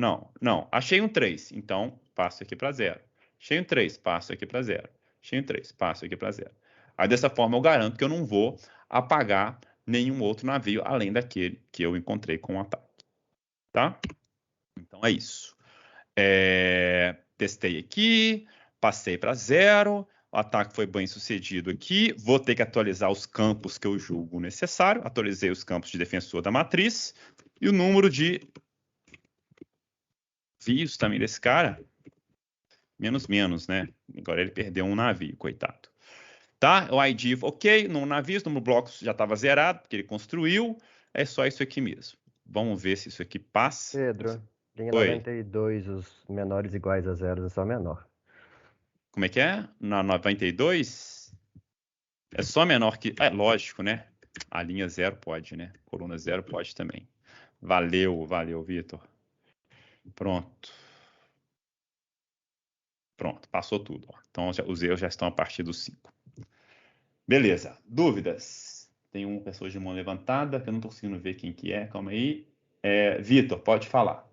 Não. Achei um 3, então passo aqui para 0. Achei um 3, passo aqui para 0. Achei um 3, passo aqui para 0. Aí dessa forma eu garanto que eu não vou apagar nenhum outro navio além daquele que eu encontrei com o ataque. Tá? Então é isso. Testei aqui, passei para 0, o ataque foi bem sucedido aqui, vou ter que atualizar os campos que eu julgo necessário, atualizei os campos de defensor da matriz, e o número de navios também desse cara, menos, né? Agora ele perdeu um navio, coitado. Tá? O ID, ok, no navio, no bloco já estava zerado, porque ele construiu, é só isso aqui mesmo. Vamos ver se isso aqui passa. Pedro, linha Oi. 92, os menores iguais a 0 é só menor. Como é que é? Na 92, é só menor que... É lógico, né? A linha 0 pode, né? Coluna 0 pode também. Valeu, Vitor. Pronto, passou tudo. Ó. Então, os erros já estão a partir do 5. Beleza, dúvidas? Tem uma pessoa de mão levantada, que eu não estou conseguindo ver quem que é. Calma aí. Vitor, pode falar.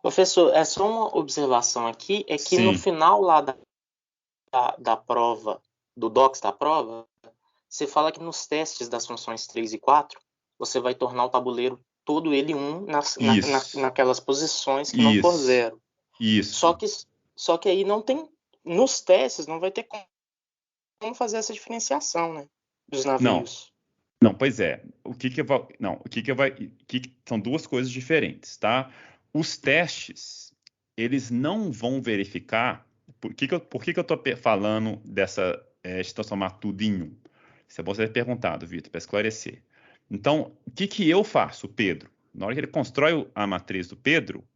Professor, é só uma observação aqui, é que Sim. no final lá da prova, do docs da prova, você fala que nos testes das funções 3 e 4, você vai tornar o tabuleiro todo ele 1 naquelas posições que não for 0. Isso. Só que aí não tem, nos testes não vai ter como fazer essa diferenciação, né, dos navios. Não, pois é. São duas coisas diferentes, tá? Os testes, eles não vão verificar... Por que eu estou falando de transformar tudo em 1? Isso é bom você ter perguntado, Vitor, para esclarecer. Então, o que eu faço, Pedro? Na hora que ele constrói a matriz do Pedro,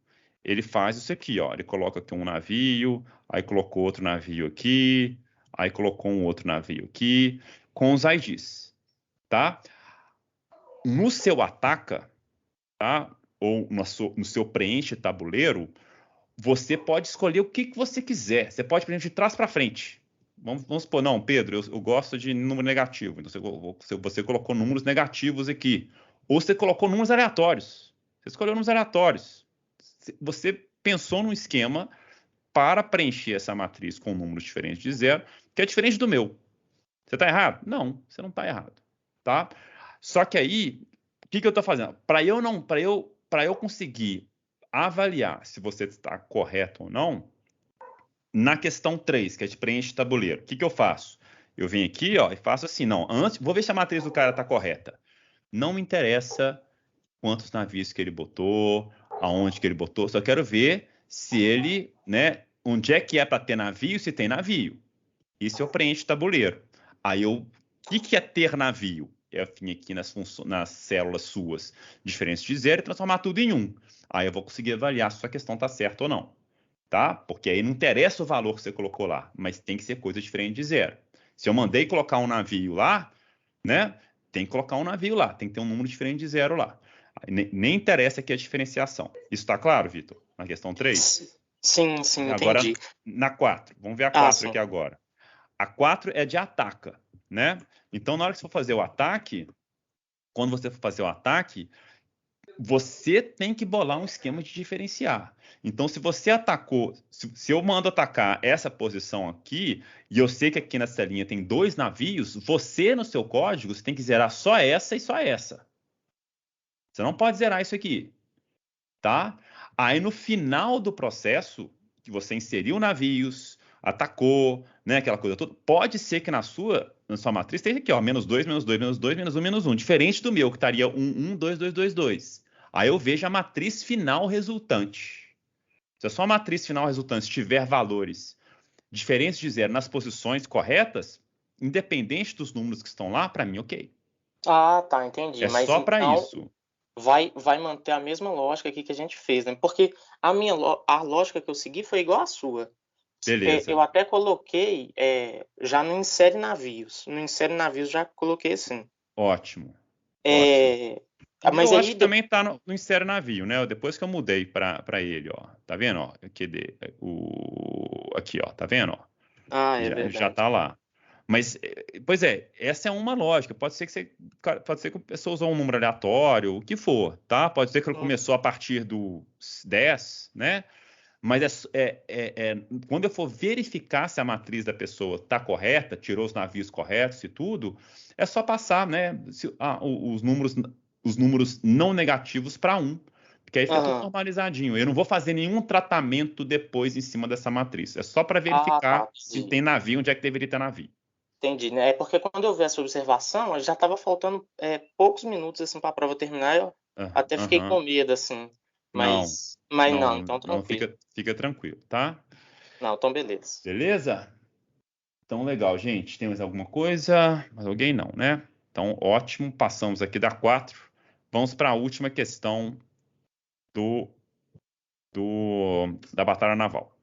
ele faz isso aqui, ó. Ele coloca aqui um navio, aí colocou outro navio aqui, aí colocou um outro navio aqui, com os IDs, tá? No seu ataca, tá? Ou no seu preenche tabuleiro, você pode escolher o que você quiser. Você pode, por exemplo, de trás para frente. Vamos supor, não, Pedro, eu gosto de número negativo. Então você colocou números negativos aqui. Ou você colocou números aleatórios. Você escolheu números aleatórios. Você pensou num esquema para preencher essa matriz com números diferentes de zero, que é diferente do meu. Você está errado? Não, você não está errado. Tá? Só que aí, o que eu estou fazendo? Para eu conseguir avaliar se você está correto ou não, na questão 3, que é de preenche tabuleiro, o que eu faço? Eu venho aqui, ó, e faço assim, não, antes, vou ver se a matriz do cara está correta. Não me interessa quantos navios que ele botou, aonde que ele botou, só quero ver se ele, né, onde é que é para ter navio, se tem navio. Isso eu preencho tabuleiro. Aí o que é ter navio? Eu vim aqui nas células suas diferentes de zero e transformar tudo em 1. Aí eu vou conseguir avaliar se sua questão está certa ou não. Tá? Porque aí não interessa o valor que você colocou lá, mas tem que ser coisa diferente de zero. Se eu mandei colocar um navio lá, né? Tem que colocar um navio lá, tem que ter um número diferente de zero lá. Nem interessa aqui a diferenciação. Isso está claro, Vitor? Na questão 3? Sim, agora, entendi. Na 4. Vamos ver a 4 aqui agora. A 4 é de ataca, né? Então, na hora que você for fazer o ataque, quando você for fazer o ataque, você tem que bolar um esquema de diferenciar. Então, se você atacou, se eu mando atacar essa posição aqui, e eu sei que aqui nessa linha tem 2 navios, você no seu código você tem que zerar só essa e só essa. Você não pode zerar isso aqui, tá? Aí no final do processo, que você inseriu navios, atacou, né, aquela coisa toda, pode ser que na sua matriz esteja aqui, ó, -2, -2, -2, -1, -1, diferente do meu, que estaria 1, 1, 2, 2, 2, 2. Aí eu vejo a matriz final resultante. Se a sua matriz final resultante tiver valores diferentes de zero nas posições corretas, independente dos números que estão lá, para mim, ok. Ah, tá, entendi. É Mas só para então isso. vai manter a mesma lógica aqui que a gente fez, né? Porque a lógica que eu segui foi igual à sua. Beleza. Eu até coloquei, já no insere navios. No insere navios já coloquei assim. Ótimo. Mas eu aí acho que também está no insere navio, né? Depois que eu mudei para ele, ó. Tá vendo, ó? Aqui, ó. Tá vendo, ó? Ah, é verdade. Já tá lá. Mas, pois é, essa é uma lógica. Pode ser que a pessoa usou um número aleatório, o que for, tá? Pode ser que ela começou a partir do 10, né? Mas quando eu for verificar se a matriz da pessoa está correta, tirou os navios corretos e tudo, é só passar, né, os números não negativos para 1, porque aí fica tudo normalizadinho. Eu não vou fazer nenhum tratamento depois em cima dessa matriz. É só para verificar se tem navio, onde é que deveria ter navio. Entendi, né? É porque quando eu vi essa observação, já estava faltando poucos minutos assim, para a prova terminar, eu até fiquei com medo, assim. Mas não, então tranquilo. Não, fica tranquilo, tá? Não, então beleza. Beleza? Então, legal, gente. Tem mais alguma coisa? Mais alguém? Não, né? Então, ótimo. Passamos aqui da 4. Vamos para a última questão da batalha naval,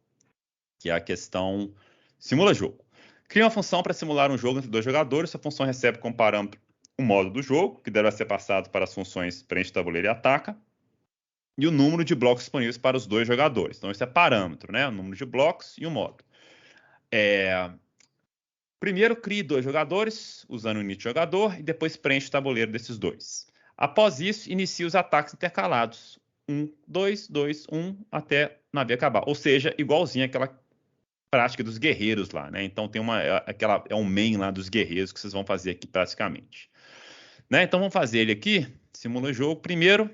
que é a questão simula jogo. Cria uma função para simular um jogo entre 2 jogadores. Essa função recebe como parâmetro o modo do jogo, que deverá ser passado para as funções preenche tabuleiro e ataca, e o número de blocos disponíveis para os 2 jogadores. Então, esse é parâmetro, né? O número de blocos e o modo. Primeiro, crie 2 jogadores, usando o init jogador, e depois preenche o tabuleiro desses 2. Após isso, inicie os ataques intercalados. 1, 2, 2, 1, até o navio acabar. Ou seja, igualzinho àquela prática dos guerreiros lá, né? Então, tem um main lá dos guerreiros que vocês vão fazer aqui praticamente. Né? Então, vamos fazer ele aqui, simula jogo. Primeiro,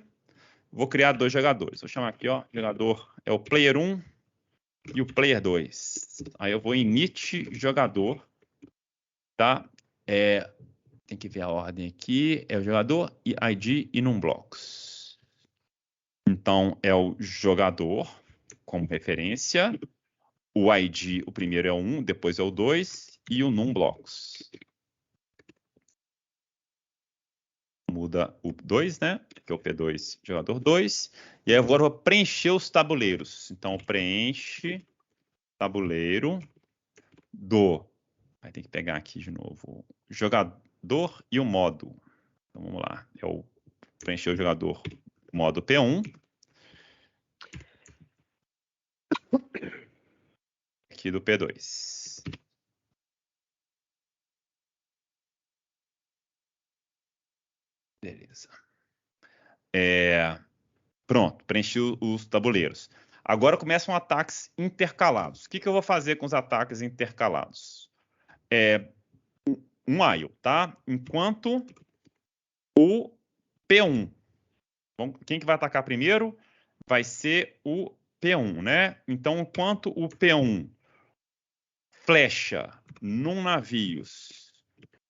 vou criar 2 jogadores. Vou chamar aqui, ó, jogador é o player 1 e o player 2. Aí eu vou init jogador, tá? Tem que ver a ordem aqui. É o jogador, ID e num blocos. Então, é o jogador como referência. O ID, o primeiro é o 1, depois é o 2 e o num blocos. Muda o 2, né? Que é o P2, jogador 2. E aí agora eu vou preencher os tabuleiros. Então, preenche tabuleiro do Vai ter que pegar aqui de novo o jogador e o modo. Então, vamos lá. Eu preencher o jogador modo P1. Aqui do P2. Beleza. Pronto, preenchi os tabuleiros. Agora começam ataques intercalados. O que eu vou fazer com os ataques intercalados? Um while, tá? Enquanto o P1. Bom, quem que vai atacar primeiro? Vai ser o P1, né? Então, enquanto o P1 flecha num navio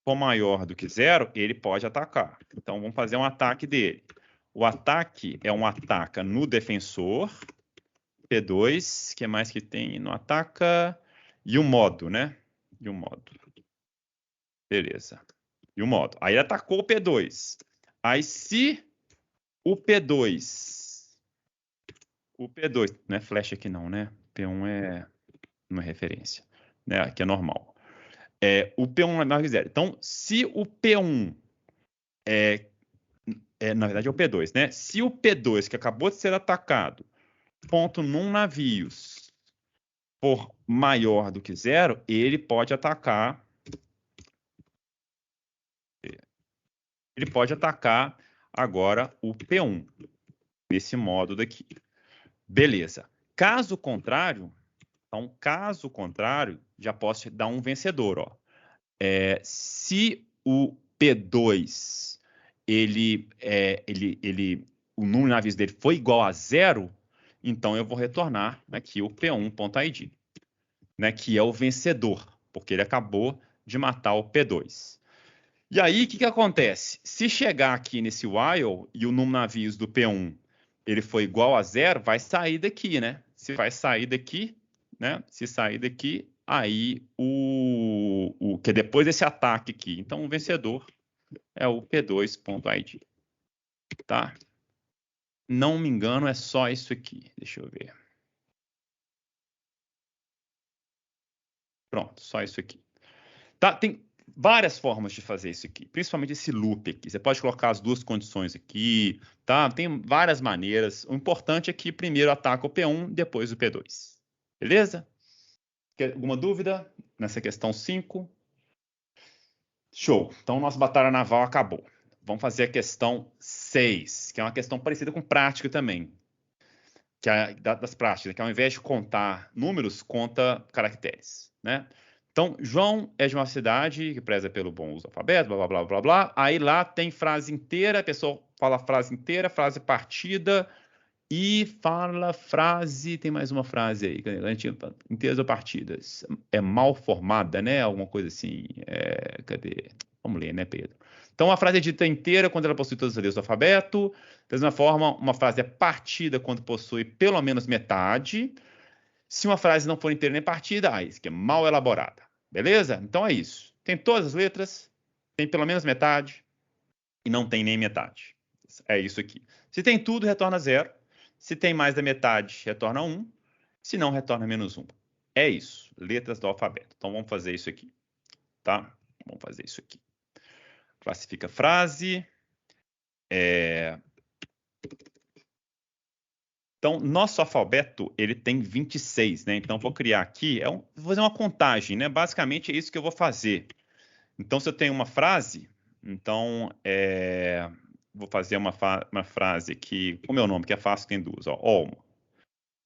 for maior do que 0, ele pode atacar. Então, vamos fazer um ataque dele. O ataque é um ataca no defensor, P2, que mais que tem no ataca? E o modo, né? E o modo. Beleza. E o modo. Aí ele atacou o P2. Aí se o P2, não é flecha aqui não, né? P1 é uma referência, né? Aqui é normal. O P1 é maior que 0. Então, se o P1 na verdade é o P2, né? Se o P2, que acabou de ser atacado, ponto num navio, for maior do que 0, ele pode atacar. Ele pode atacar agora o P1, nesse modo daqui. Beleza. Caso contrário, já posso dar um vencedor, ó. Se o P2 o número de navios dele foi igual a 0, então eu vou retornar aqui o P1.id, né, que é o vencedor, porque ele acabou de matar o P2. E aí, o que acontece? Se chegar aqui nesse while e o número de navios do P1 ele foi igual a 0, vai sair daqui, né? Se vai sair daqui, né? Se sair daqui, aí que é depois desse ataque aqui. Então, o vencedor é o P2.id. Tá? Não me engano, é só isso aqui. Deixa eu ver. Pronto, só isso aqui. Tá? Tem várias formas de fazer isso aqui, principalmente esse loop aqui. Você pode colocar as duas condições aqui, tá? Tem várias maneiras. O importante é que primeiro ataca o P1, depois o P2. Beleza? Alguma dúvida nessa questão 5? Show. Então, nossa batalha naval acabou. Vamos fazer a questão 6, que é uma questão parecida com prática também. Que é das práticas, que ao invés de contar números, conta caracteres, né? Então, João é de uma cidade que preza pelo bom uso do alfabeto, blá, blá, blá, blá, blá. Aí lá tem frase inteira, a pessoa fala frase inteira, frase partida e fala frase... Tem mais uma frase aí, inteiras ou partidas. É mal formada, né? Alguma coisa assim. Cadê? Vamos ler, né, Pedro? Então, a frase é dita inteira quando ela possui todas as letras do alfabeto. Da mesma forma, uma frase é partida quando possui pelo menos metade. Se uma frase não for inteira nem partida, isso que é mal elaborada. Beleza? Então é isso. Tem todas as letras, tem pelo menos metade e não tem nem metade. É isso aqui. Se tem tudo, retorna 0. Se tem mais da metade, retorna 1. Se não, retorna menos 1. É isso. Letras do alfabeto. Então vamos fazer isso aqui. Tá? Vamos fazer isso aqui. Classifica frase. Então, nosso alfabeto, ele tem 26, né? Então, vou criar aqui, vou fazer uma contagem, né? Basicamente, é isso que eu vou fazer. Então, se eu tenho uma frase, então, vou fazer uma frase aqui, com o meu nome, que é fácil, tem duas, ó, Olmo.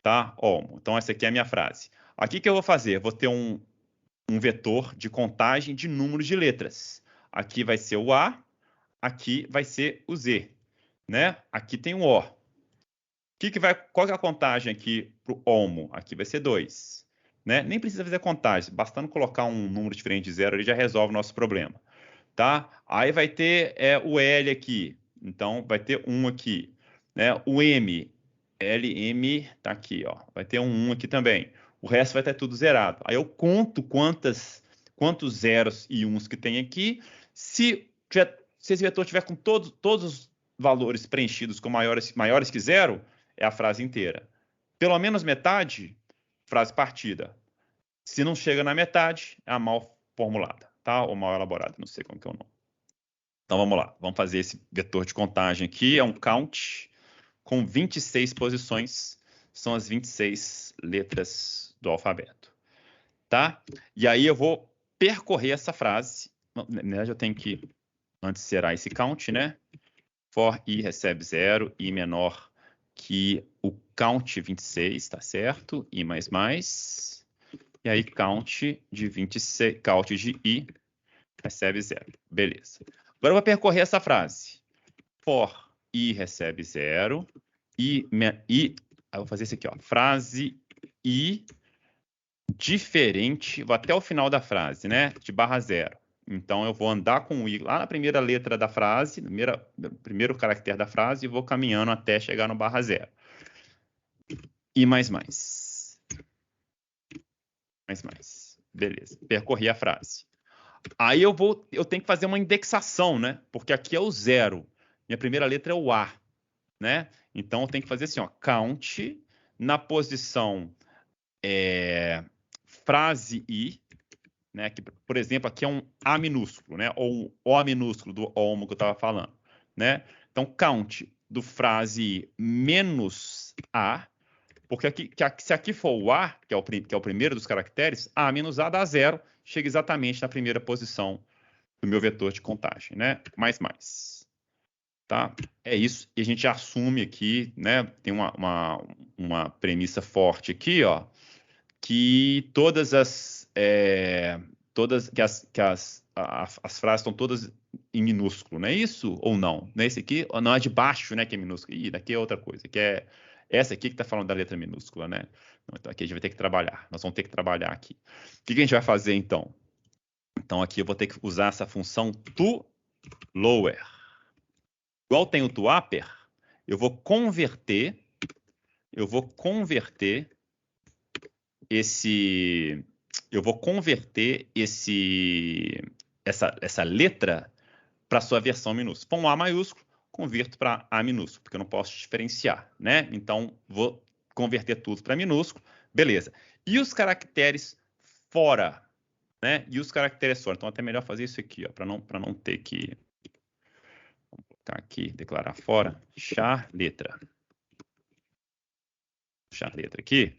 Tá? Olmo. Então, essa aqui é a minha frase. Aqui, o que eu vou fazer? Vou ter um vetor de contagem de números de letras. Aqui vai ser o A, aqui vai ser o Z, né? Aqui tem o O. Qual que é a contagem aqui para o Olmo? Aqui vai ser 2. Né? Nem precisa fazer contagem, bastando colocar um número diferente de 0, ele já resolve o nosso problema. Tá? Aí vai ter o L aqui, então vai ter 1 aqui. Né? O M, LM, tá aqui, ó. Vai ter um 1 aqui também. O resto vai estar tudo zerado. Aí eu conto quantos zeros e uns que tem aqui. Se esse vetor tiver com todos os valores preenchidos com maiores que 0, é a frase inteira. Pelo menos metade, frase partida. Se não chega na metade, é a mal formulada, tá? Ou mal elaborada, não sei como que é o nome. Então, vamos lá. Vamos fazer esse vetor de contagem aqui. É um count com 26 posições. São as 26 letras do alfabeto, tá? E aí eu vou percorrer essa frase. Na verdade, eu tenho que, antes de zerar esse count, né? For i recebe 0, i menor que o count 26, tá certo? I mais mais. E aí, count de 26, count de i recebe 0. Beleza. Agora eu vou percorrer essa frase. For i recebe 0, eu vou fazer isso aqui, ó. Frase i diferente, vou até o final da frase, né? De barra 0. Então, eu vou andar com o i lá na primeira letra da frase, primeiro caractere da frase, e vou caminhando até chegar no barra 0. I mais mais. Mais mais. Beleza. Percorri a frase. Aí eu tenho que fazer uma indexação, né? Porque aqui é o 0. Minha primeira letra é o A, né? Então, eu tenho que fazer assim, ó. Count na posição frase i, né? Que, por exemplo, aqui é um A minúsculo, né? Ou um O minúsculo do OMO que eu estava falando, né? Então, count do frase I menos A, porque se aqui for o A, que é o primeiro dos caracteres, A menos A dá 0, chega exatamente na primeira posição do meu vetor de contagem, né? Mais. Tá? É isso. E a gente assume aqui, né? Tem uma premissa forte aqui, ó, que as frases estão todas em minúsculo, não é isso? Ou não? Não é esse aqui? Ou não é de baixo, né, que é minúsculo? Ih, daqui é outra coisa, que é essa aqui que está falando da letra minúscula, né? Então aqui a gente vai ter que trabalhar. Nós vamos ter que trabalhar aqui. O que a gente vai fazer, então? Então aqui eu vou ter que usar essa função toLower. Igual tem o toUpper, eu vou converter essa letra para sua versão minúscula. Se for um A maiúsculo, converto para A minúsculo, porque eu não posso diferenciar, né? Então, vou converter tudo para minúsculo. Beleza. E os caracteres fora, né? Então, até melhor fazer isso aqui, ó, para não ter que... Vamos colocar aqui, declarar fora, char letra. Char letra aqui.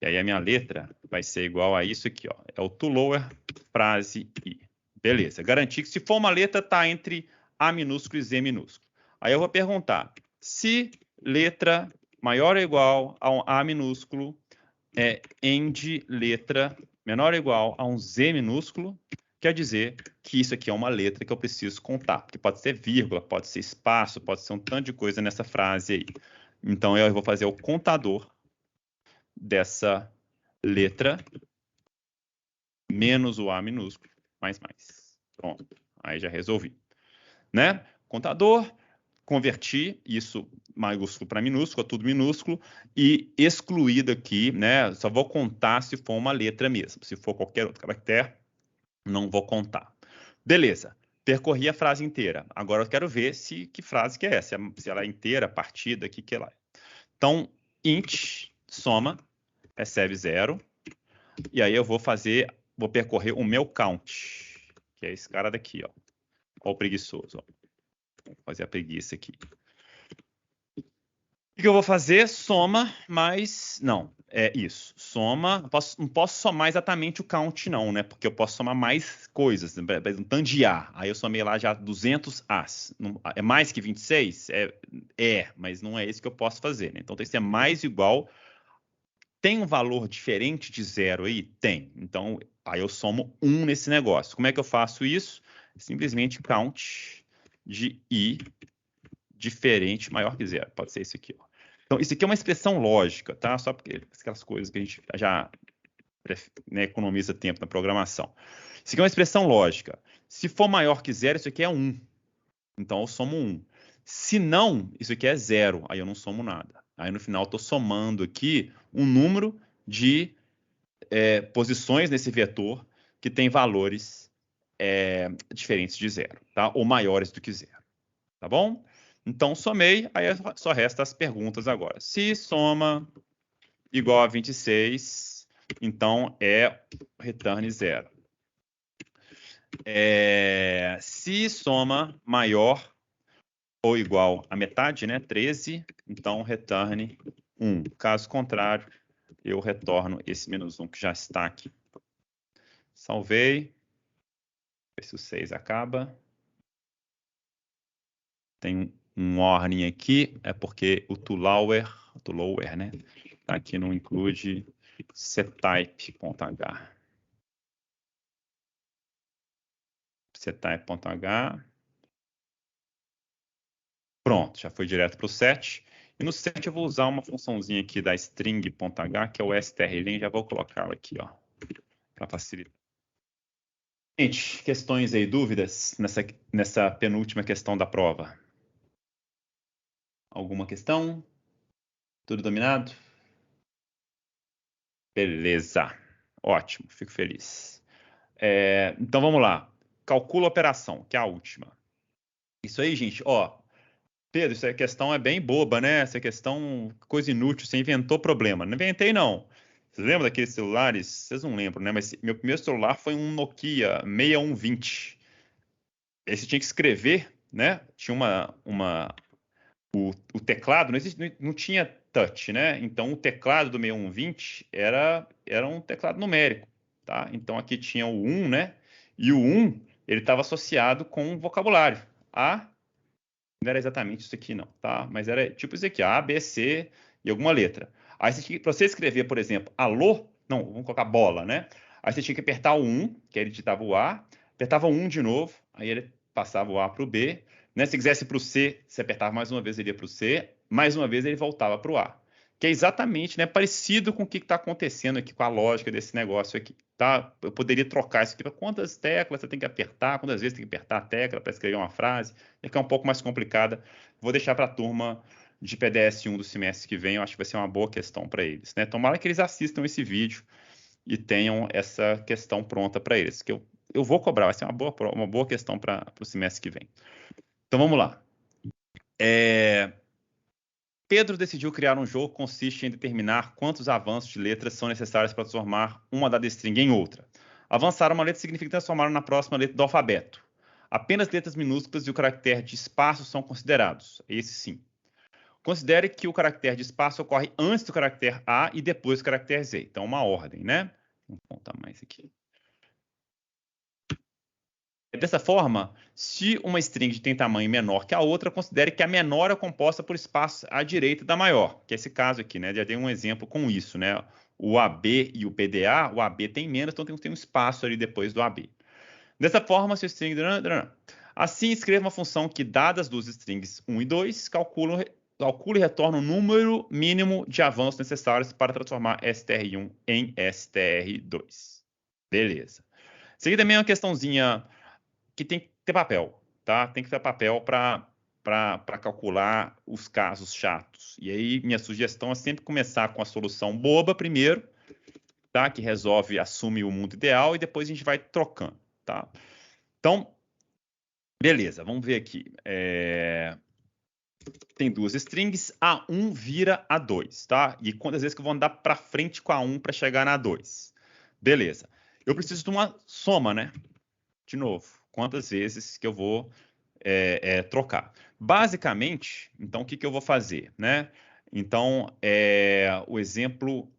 E aí a minha letra vai ser igual a isso aqui, ó. É o toLower frase i. Beleza. Garantir que se for uma letra, tá entre A minúsculo e Z minúsculo. Aí eu vou perguntar, se letra maior ou igual a um A minúsculo end letra menor ou igual a um Z minúsculo, quer dizer que isso aqui é uma letra que eu preciso contar. Porque pode ser vírgula, pode ser espaço, pode ser um tanto de coisa nessa frase aí. Então eu vou fazer o contador dessa letra menos o A minúsculo, mais. Pronto, aí já resolvi. Né? Contador, converti isso maiúsculo para minúsculo, tudo minúsculo, e excluído aqui, né? Só vou contar se for uma letra mesmo. Se for qualquer outro caractere, não vou contar. Beleza, percorri a frase inteira. Agora eu quero ver que frase que é essa, se ela é inteira, partida, o que ela é. Então, int, soma, recebe 0, e aí eu vou percorrer o meu count, que é esse cara daqui, ó. Olha o preguiçoso, ó. Vou fazer a preguiça aqui. O que eu vou fazer? Soma mais... Não, é isso. Soma... Não posso somar exatamente o count, não, né? Porque eu posso somar mais coisas. Um tanto de A. Aí eu somei lá já 200 As. É mais que 26? Mas não é isso que eu posso fazer, né? Então tem que ser mais igual... Tem um valor diferente de 0 aí? Tem. Então, aí eu somo 1 nesse negócio. Como é que eu faço isso? Simplesmente count de i diferente maior que 0. Pode ser isso aqui, ó. Então, isso aqui é uma expressão lógica, tá? Só porque aquelas coisas que a gente já economiza tempo na programação. Isso aqui é uma expressão lógica. Se for maior que 0, isso aqui é 1. Então, eu somo 1. Se não, isso aqui é 0. Aí eu não somo nada. Aí no final eu estou somando aqui um número de posições nesse vetor que tem valores diferentes de 0, tá? Ou maiores do que 0. Tá bom? Então, somei, aí só resta as perguntas agora. Se soma igual a 26, então é return 0. Se soma maior ou igual a metade, né, 13, então retorne 1. Caso contrário, eu retorno esse menos 1 que já está aqui. Salvei. Ver se o 6 acaba. Tem um warning aqui, é porque o toLower, né, tá aqui não include ctype.h. ctype.h. Pronto, já foi direto para o set. E no set eu vou usar uma funçãozinha aqui da string.h, que é o strlen, já vou colocá-la aqui, ó, para facilitar. Gente, questões aí, dúvidas nessa penúltima questão da prova? Alguma questão? Tudo dominado? Beleza. Ótimo, fico feliz. Então vamos lá. Calcula a operação, que é a última. Isso aí, gente, ó. Pedro, essa questão é bem boba, né? Essa questão, coisa inútil, você inventou problema. Não inventei, não. Vocês lembram daqueles celulares? Vocês não lembram, né? Mas meu primeiro celular foi um Nokia 6120. Aí você tinha que escrever, né? Tinha o teclado, não tinha touch, né? Então o teclado do 6120 era um teclado numérico, tá? Então aqui tinha o 1, né? E o 1, ele estava associado com um vocabulário. Não era exatamente isso aqui, não, tá? Mas era tipo isso aqui, A, B, C e alguma letra. Aí para você escrever, por exemplo, alô, não, vamos colocar bola, né? Aí você tinha que apertar o 1, que aí ele digitava o A, apertava o 1 de novo, aí ele passava o A para o B, né? Se quisesse para o C, você apertava mais uma vez, ele ia para o C, mais uma vez ele voltava para o A. Que é exatamente, né, parecido com o que está acontecendo aqui, com a lógica desse negócio aqui, tá? Eu poderia trocar isso aqui para quantas teclas você tem que apertar, quantas vezes tem que apertar a tecla para escrever uma frase, é que é um pouco mais complicada. Vou deixar para a turma de PDS 1 do semestre que vem, eu acho que vai ser uma boa questão para eles, né? Tomara que eles assistam esse vídeo e tenham essa questão pronta para eles, que eu vou cobrar, vai ser uma boa questão para o semestre que vem. Então vamos lá. Pedro decidiu criar um jogo que consiste em determinar quantos avanços de letras são necessários para transformar uma dada string em outra. Avançar uma letra significa transformar na próxima letra do alfabeto. Apenas letras minúsculas e o caractere de espaço são considerados. Esse sim. Considere que o caractere de espaço ocorre antes do caractere A e depois do caractere Z. Então, uma ordem, né? Vamos contar mais aqui. Dessa forma, se uma string tem tamanho menor que a outra, considere que a menor é composta por espaços à direita da maior, que é esse caso aqui, né? Já dei um exemplo com isso, né? O AB e o PDA, o AB tem menos, então tem um espaço ali depois do AB. Dessa forma, se o string... Assim, escreva uma função que, dadas as duas strings 1 e 2, calcula e retorna o número mínimo de avanços necessários para transformar str1 em str2. Beleza. Isso aqui também é uma questãozinha que tem que ter papel, tá? Tem que ter papel para calcular os casos chatos. E aí, minha sugestão é sempre começar com a solução boba primeiro, tá? Que resolve, assume o mundo ideal e depois a gente vai trocando, tá? Então, beleza, vamos ver aqui. Tem duas strings, A1 vira A2, tá? E quantas vezes que eu vou andar para frente com a 1 para chegar na 2? Beleza. Eu preciso de uma soma, né? De novo, quantas vezes que eu vou trocar. Basicamente, então, o que eu vou fazer, né? Então, o exemplo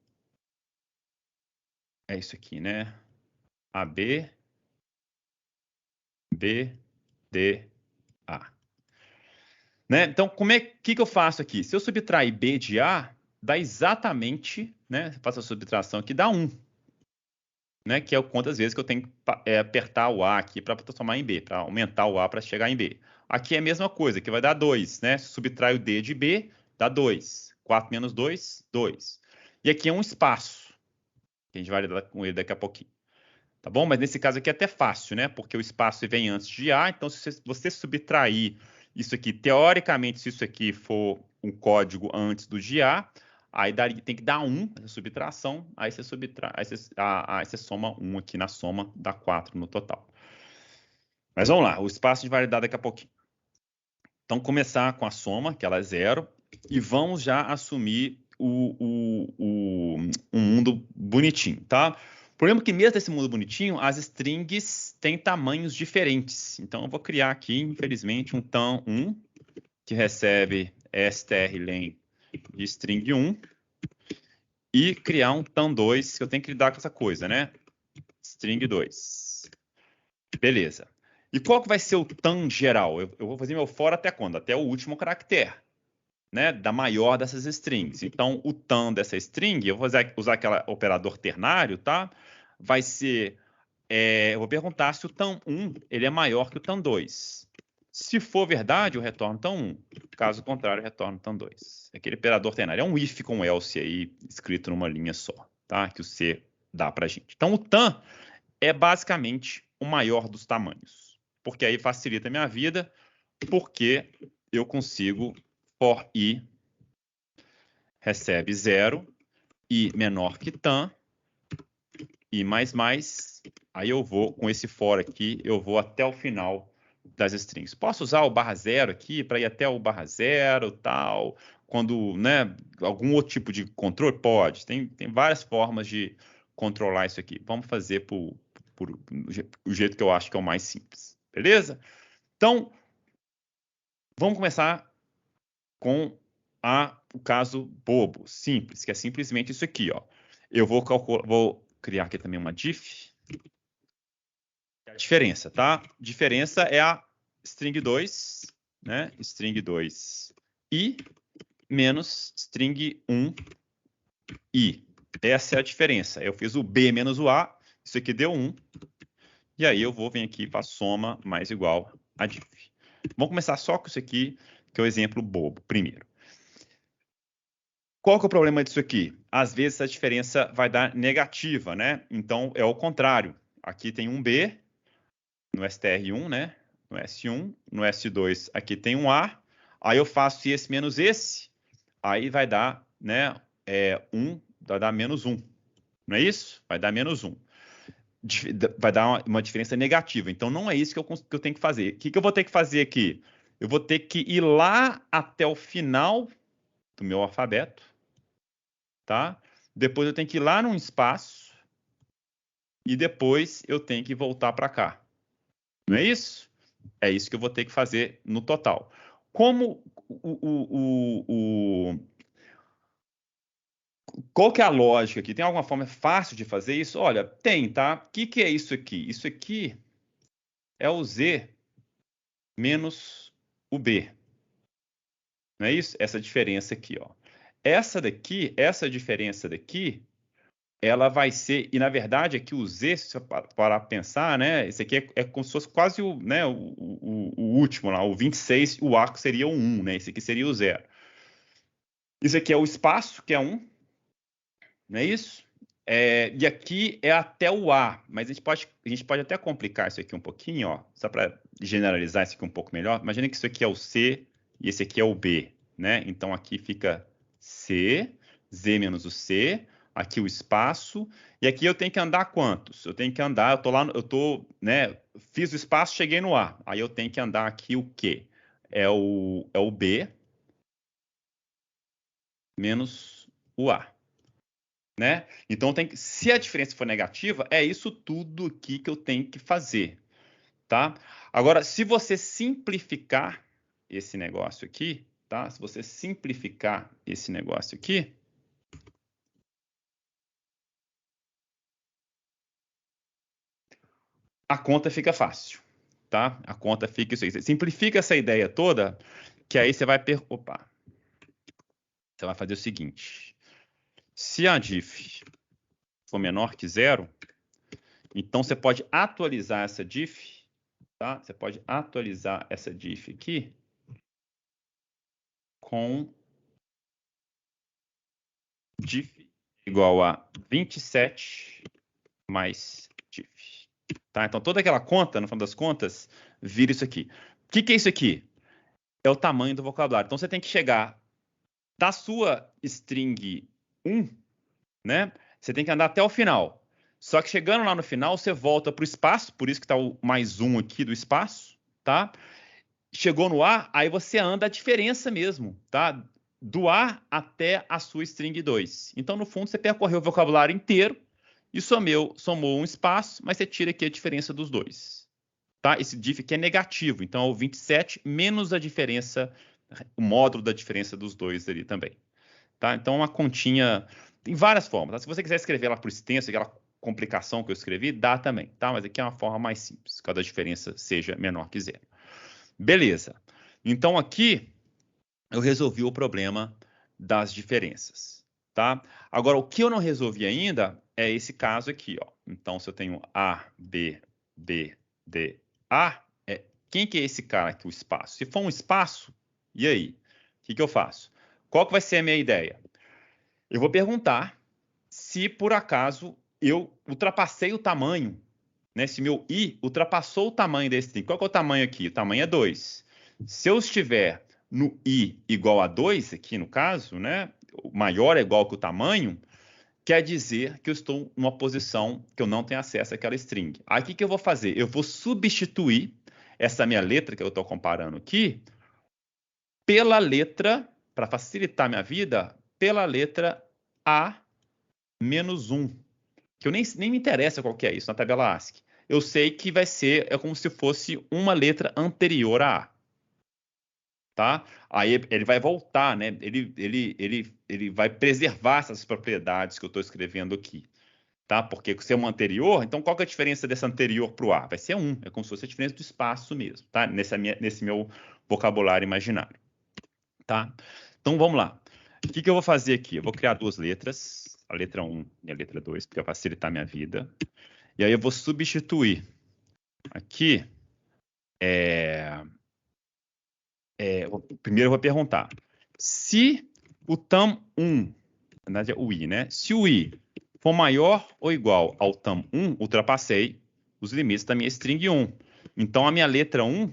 é isso aqui, né? AB, B, D, A. Né? Então, que eu faço aqui? Se eu subtrair B de A, dá exatamente, né? Eu faço a subtração aqui, dá 1. Né, que é quantas vezes que eu tenho que apertar o A aqui para transformar em B, para aumentar o A para chegar em B. Aqui é a mesma coisa, que vai dar 2, né? Se subtrai o D de B, dá 2. 4 menos 2, 2. E aqui é um espaço, que a gente vai lidar com ele daqui a pouquinho. Tá bom? Mas nesse caso aqui é até fácil, né? Porque o espaço vem antes de A, então se você subtrair isso aqui, teoricamente, se isso aqui for um código antes do de A, aí tem que dar 1, essa subtração, aí você soma 1 aqui na soma, dá 4 no total. Mas vamos lá, o espaço a gente vai lidar daqui a pouquinho. Então, começar com a soma, que ela é 0, e vamos já assumir um mundo bonitinho, tá? problema é que mesmo nesse mundo bonitinho, as strings têm tamanhos diferentes. Então, eu vou criar aqui, infelizmente, um tam1 que recebe strlen de string 1 e criar um tam2 que eu tenho que lidar com essa coisa, né? String 2. Beleza. E qual que vai ser o tam geral? Eu vou fazer meu for até quando? Até o último caractere, né? Da maior dessas strings. Então, o tam dessa string, eu vou usar aquele operador ternário, tá? Vai ser... eu vou perguntar se o tam1 ele é maior que o tam2. Se for verdade, eu retorno tam1. Caso contrário, eu retorno tam2. Aquele operador ternário. É um if com else aí, escrito numa linha só, tá? Que o C dá pra gente. Então, o tam é basicamente o maior dos tamanhos. Porque aí facilita a minha vida, porque eu consigo for i recebe 0, i menor que tam, i mais, aí eu vou, com esse for aqui, eu vou até o final das strings. Posso usar o /0 aqui para ir até o /0 tal, quando, né, algum outro tipo de controle? Pode, tem várias formas de controlar isso aqui. Vamos fazer por o jeito que eu acho que é o mais simples, beleza? Então, vamos começar com o caso bobo, simples, que é simplesmente isso aqui, ó. Eu vou criar aqui também uma diff. A diferença, tá? Diferença é a string 2, né? String 2 i menos string 1 i. Essa é a diferença. Eu fiz o b menos o a, isso aqui deu 1. E aí eu vou vir aqui para soma mais igual a diff. Vamos começar só com isso aqui, que é o exemplo bobo, primeiro. Qual que é o problema disso aqui? Às vezes a diferença vai dar negativa, né? Então é o contrário. Aqui tem um B no str1, né? No S1, no S2 aqui tem um A. Aí eu faço esse menos esse, aí vai dar, né? 1, vai dar menos 1. Não é isso? Vai dar menos 1. Vai dar uma diferença negativa. Então não é isso que eu tenho que fazer. O que eu vou ter que fazer aqui? Eu vou ter que ir lá até o final do meu alfabeto, tá? Depois eu tenho que ir lá num espaço e depois eu tenho que voltar para cá. Não é isso? É isso que eu vou ter que fazer no total. Como qual que é a lógica aqui? Tem alguma forma fácil de fazer isso? Olha, tem, tá? O que é isso aqui? Isso aqui é o Z menos o B. Não é isso? Essa diferença aqui, ó. Essa diferença daqui, ela vai ser, e na verdade aqui o Z, se você parar para pensar, né? Esse aqui é como se fosse quase o último lá, o 26, o A seria o 1, né? Esse aqui seria o 0. Isso aqui é o espaço, que é 1, não é isso? E aqui é até o A, mas a gente pode até complicar isso aqui um pouquinho, ó, só para generalizar isso aqui um pouco melhor. Imagina que isso aqui é o C e esse aqui é o B, né? Então aqui fica C, Z menos o C, aqui o espaço, e aqui eu tenho que andar quantos? Eu tenho que andar, né, fiz o espaço, cheguei no A, aí eu tenho que andar aqui o quê? É o B menos o A. Né? Então, se a diferença for negativa, é isso tudo aqui que eu tenho que fazer, tá? Agora, se você simplificar esse negócio aqui, tá? Se você simplificar esse negócio aqui, a conta fica fácil, tá? A conta fica isso aí. Você simplifica essa ideia toda, que aí você vai... Opa! Você vai fazer o seguinte. Se a diff for menor que 0, então você pode atualizar essa diff, tá? Você pode atualizar essa diff aqui com diff igual a 27 mais diff. Tá? Então toda aquela conta, no final das contas, vira isso aqui. O que é isso aqui? É o tamanho do vocabulário. Então você tem que chegar da sua string 1, né? Você tem que andar até o final. Só que chegando lá no final, você volta para o espaço, por isso que está o mais 1 aqui do espaço, tá? Chegou no A, aí você anda a diferença mesmo, tá? Do A até a sua string 2. Então, no fundo, você percorreu o vocabulário inteiro e somou um espaço, mas você tira aqui a diferença dos dois. Tá? Esse diff aqui é negativo, então é o 27 menos a diferença, o módulo da diferença dos dois ali também. Tá? Então, uma continha tem várias formas. Tá? Se você quiser escrever ela por extenso, aquela complicação que eu escrevi, dá também. Tá? Mas aqui é uma forma mais simples, caso a diferença seja menor que zero. Beleza. Então, aqui eu resolvi o problema das diferenças. Tá? Agora, o que eu não resolvi ainda é esse caso aqui. Ó. Então, se eu tenho A, B, B, D, A, quem que é esse cara aqui, o espaço? Se for um espaço, e aí? O que eu faço? Qual que vai ser a minha ideia? Eu vou perguntar se, por acaso, eu ultrapassei o tamanho, né? Se meu I ultrapassou o tamanho desse string. Qual que é o tamanho aqui? O tamanho é 2. Se eu estiver no I igual a 2, aqui no caso, né? O maior é igual que o tamanho, quer dizer que eu estou numa posição que eu não tenho acesso àquela string. Aí o que eu vou fazer? Eu vou substituir essa minha letra que eu estou comparando aqui pela letra, para facilitar a minha vida, pela letra A menos 1, que eu nem me interessa qual que é isso na tabela ASCII. Eu sei que vai ser, é como se fosse uma letra anterior a A. Tá? Aí ele vai voltar, né? Ele vai preservar essas propriedades que eu estou escrevendo aqui. Tá? Porque se é uma anterior, então qual que é a diferença dessa anterior para o A? Vai ser 1, é como se fosse a diferença do espaço mesmo, tá? Nesse meu vocabulário imaginário. Tá? Então vamos lá. O que eu vou fazer aqui? Eu vou criar duas letras, a letra 1 e a letra 2, para facilitar a minha vida. E aí eu vou substituir aqui. Primeiro eu vou perguntar se o tam1, na verdade é o I, né? Se o I for maior ou igual ao tam1, ultrapassei os limites da minha string 1. Então a minha letra 1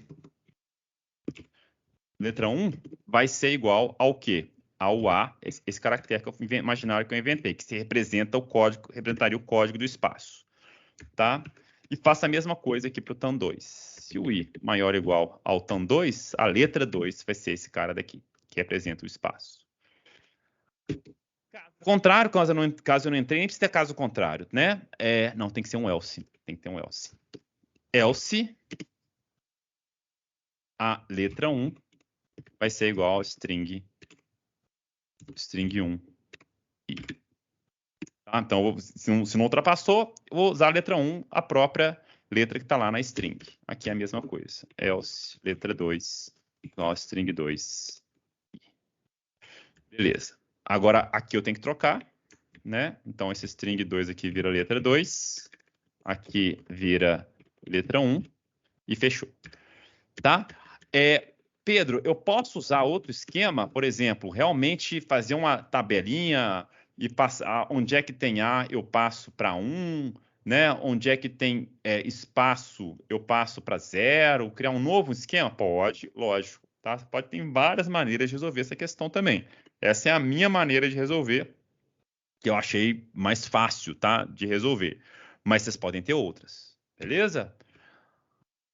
vai ser igual ao quê? Ao A, esse caractere que eu imaginário que eu inventei, que se representa o código, representaria o código do espaço. Tá? E faça a mesma coisa aqui para o tam2. Se o I maior ou igual ao tam2, a letra 2 vai ser esse cara daqui, que representa o espaço. Caso contrário, caso eu não entrei, nem precisa ter caso contrário, né? Não, tem que ser um else. Tem que ter um else. Else, a letra 1 vai ser igual a string 1. Tá? Então, se não ultrapassou, eu vou usar a letra 1, a própria letra que está lá na string. Aqui é a mesma coisa. Else, letra 2, igual a string 2. Beleza. Agora, aqui eu tenho que trocar, né? Então, esse string 2 aqui vira letra 2. Aqui vira letra 1. E fechou. Tá? Pedro, eu posso usar outro esquema? Por exemplo, realmente fazer uma tabelinha e passar onde é que tem A, eu passo para 1, né? Onde é que tem espaço, eu passo para 0, criar um novo esquema? Pode, lógico, tá? Pode ter várias maneiras de resolver essa questão também. Essa é a minha maneira de resolver, que eu achei mais fácil, tá? De resolver. Mas vocês podem ter outras, beleza?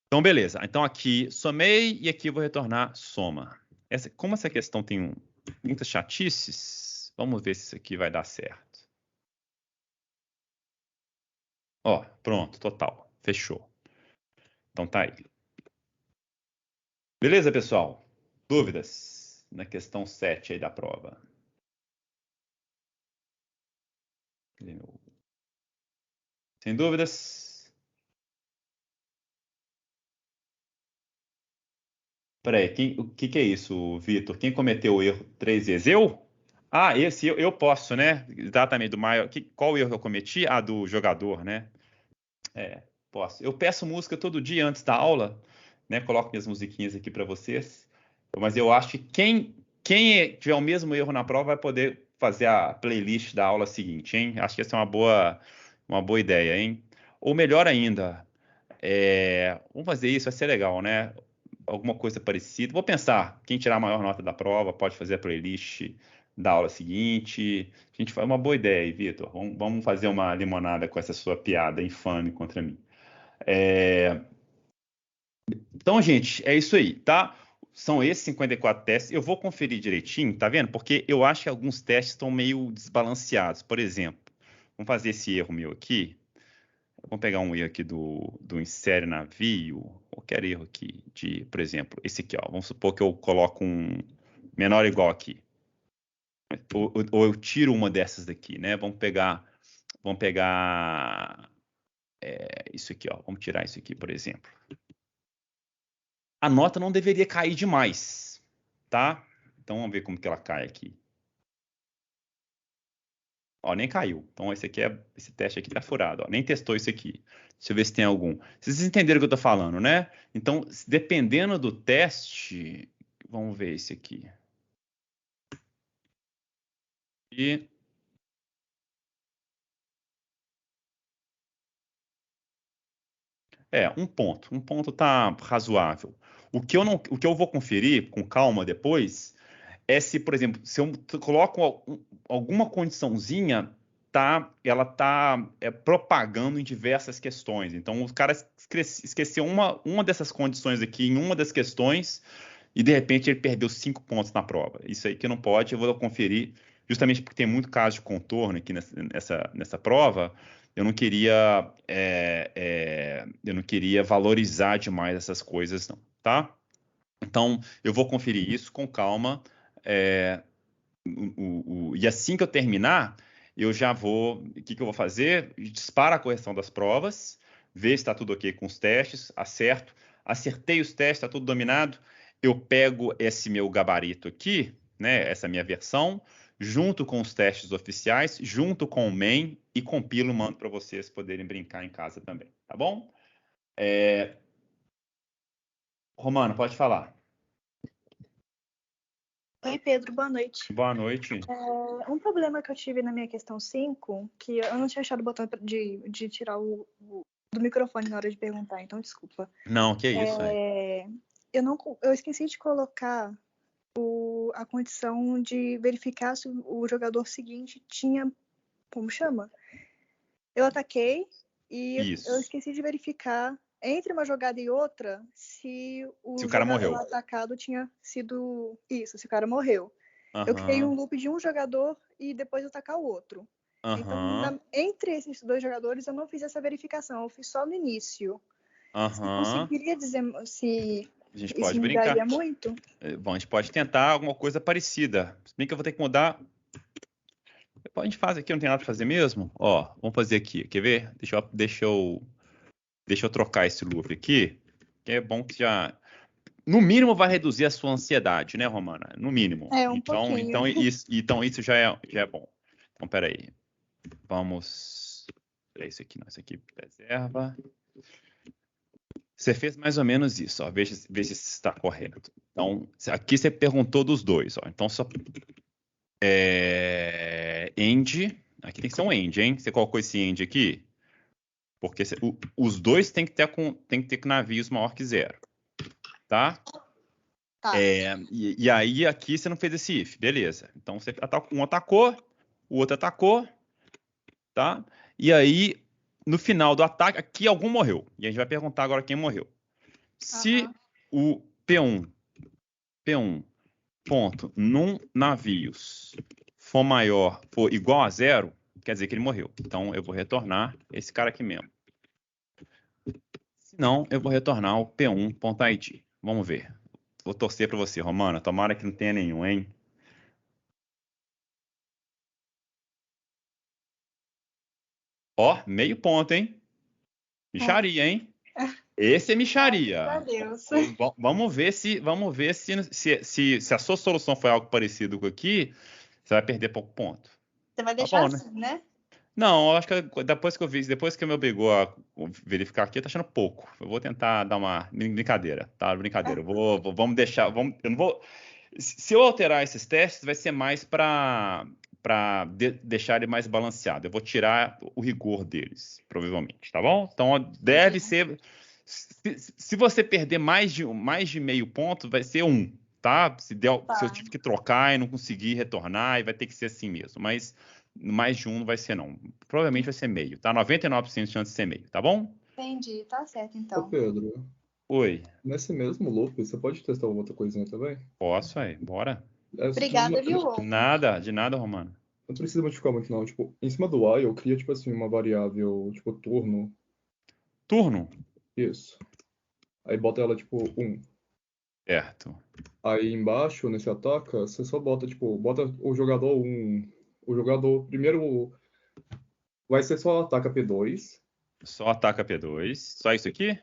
Então, beleza. Então, aqui somei e aqui eu vou retornar soma. Como essa questão tem muitas chatices, vamos ver se isso aqui vai dar certo. Ó, pronto, total. Fechou. Então, tá aí. Beleza, pessoal? Dúvidas na questão 7 aí da prova? Sem dúvidas? Peraí, o que é isso, Vitor? Quem cometeu o erro 3 vezes? Eu? Ah, esse eu posso, né? Exatamente, do maior. Qual erro eu cometi? Ah, do jogador, né? Posso. Eu peço música todo dia antes da aula, né? Coloco minhas musiquinhas aqui para vocês. Mas eu acho que quem tiver o mesmo erro na prova vai poder fazer a playlist da aula seguinte, hein? Acho que essa é uma boa ideia, hein? Ou melhor ainda, vamos fazer isso, vai ser legal, né? Alguma coisa parecida. Vou pensar, quem tirar a maior nota da prova pode fazer a playlist da aula seguinte. A gente faz uma boa ideia aí, Vitor. Vamos fazer uma limonada com essa sua piada infame contra mim. Então, gente, é isso aí, tá? São esses 54 testes. Eu vou conferir direitinho, tá vendo? Porque eu acho que alguns testes estão meio desbalanceados. Por exemplo, Vamos fazer esse erro meu aqui. Vamos pegar um erro aqui do insere navio, qualquer erro aqui, por exemplo, esse aqui, ó. Vamos supor que eu coloco um menor ou igual aqui. Ou eu tiro uma dessas daqui, né? Vamos pegar isso aqui, ó. Vamos tirar isso aqui, por exemplo. A nota não deveria cair demais, tá? Então vamos ver como que ela cai aqui. Ó, nem caiu. Então esse teste aqui tá furado, ó. Nem testou isso aqui. Deixa eu ver se tem algum. Vocês entenderam o que eu tô falando, né? Então, dependendo do teste, vamos ver esse aqui. E um ponto. Um ponto tá razoável. O que eu vou conferir com calma depois é se, por exemplo, se eu coloco alguma condiçãozinha, ela tá propagando em diversas questões. Então, o cara esqueceu uma dessas condições aqui em uma das questões e, de repente, ele perdeu 5 pontos na prova. Isso aí que não pode, eu vou conferir, justamente porque tem muito caso de contorno aqui nessa prova. Eu não queria valorizar demais essas coisas, não, tá? Então, eu vou conferir isso com calma. E assim que eu terminar, eu já vou. O que eu vou fazer? Dispara a correção das provas, ver se está tudo ok com os testes, acerto. Acertei os testes, está tudo dominado. Eu pego esse meu gabarito aqui, né, essa minha versão, junto com os testes oficiais, junto com o main e compilo e mando para vocês poderem brincar em casa também, tá bom? Romano, pode falar. Oi, Pedro, boa noite. Boa noite. Um problema que eu tive na minha questão 5, que eu não tinha achado o botão de tirar do microfone na hora de perguntar, então desculpa. Não, que isso. Eu esqueci de colocar a condição de verificar se o jogador seguinte tinha... Como chama? Eu ataquei e eu esqueci de verificar entre uma jogada e outra se o cara morreu. atacado tinha sido isso, se o cara morreu. Eu criei um loop de um jogador e depois atacar o outro. Então, entre esses dois jogadores, eu não fiz essa verificação, eu fiz só no início. Você conseguiria dizer se a gente isso pode mudaria brincar muito? Bom, a gente pode tentar alguma coisa parecida. Se bem que eu vou ter que mudar. Depois a gente faz aqui, não tem nada para fazer mesmo? Ó, vamos fazer aqui. Quer ver? Deixa eu trocar esse loop aqui, que é bom que já... No mínimo vai reduzir a sua ansiedade, né, Romana? No mínimo. Pouquinho. Então isso já é bom. Então, peraí. Vamos... É isso aqui, não. Isso aqui reserva. Você fez mais ou menos isso, ó. Veja se está correto. Então, aqui você perguntou dos dois, ó. Então, só... end. Aqui tem que ser um end, hein? Você colocou esse end aqui? Porque os dois tem que ter com navios maior que 0. Tá? E aí aqui você não fez esse if. Beleza. Então um atacou, o outro atacou. Tá? E aí, no final do ataque, aqui algum morreu. E a gente vai perguntar agora quem morreu. Se o P1 ponto num navios for igual a 0, quer dizer que ele morreu. Então eu vou retornar esse cara aqui mesmo. Se não, eu vou retornar o P1.id. Vamos ver. Vou torcer para você, Romana. Tomara que não tenha nenhum, hein? Ó, meio ponto, hein? Micharia, hein? Esse é micharia. Meu Deus. Vamos ver se a sua solução foi algo parecido com aqui, você vai perder pouco ponto. Você vai deixar assim, né? Não, eu acho que depois que me obrigou a verificar aqui, eu tô achando pouco. Eu vou tentar dar uma brincadeira, tá? Brincadeira. Vamos deixar. Eu não vou. Se eu alterar esses testes, vai ser mais para deixar ele mais balanceado. Eu vou tirar o rigor deles, provavelmente, tá bom? Então deve ser. Se você perder mais de meio ponto, vai ser 1, tá? Se eu tive que trocar e não conseguir retornar, vai ter que ser assim mesmo. Mas mais de 1 não vai ser, não. Provavelmente vai ser meio, tá? 99% de chance de ser meio, tá bom? Entendi, tá certo, então. Ô, Pedro. Oi. Nesse mesmo loop, você pode testar alguma outra coisinha também? Posso, aí. Bora. Obrigada, viu? De nada, Romano. Não precisa modificar muito, não. Tipo, em cima do while, eu cria, tipo assim, uma variável, tipo, turno. Turno? Isso. Aí bota ela, tipo, 1. Certo. Aí embaixo, nesse ataca, você só bota, tipo, bota o jogador 1. O jogador, primeiro, vai ser só ataca P2. Só ataca P2. Só isso aqui?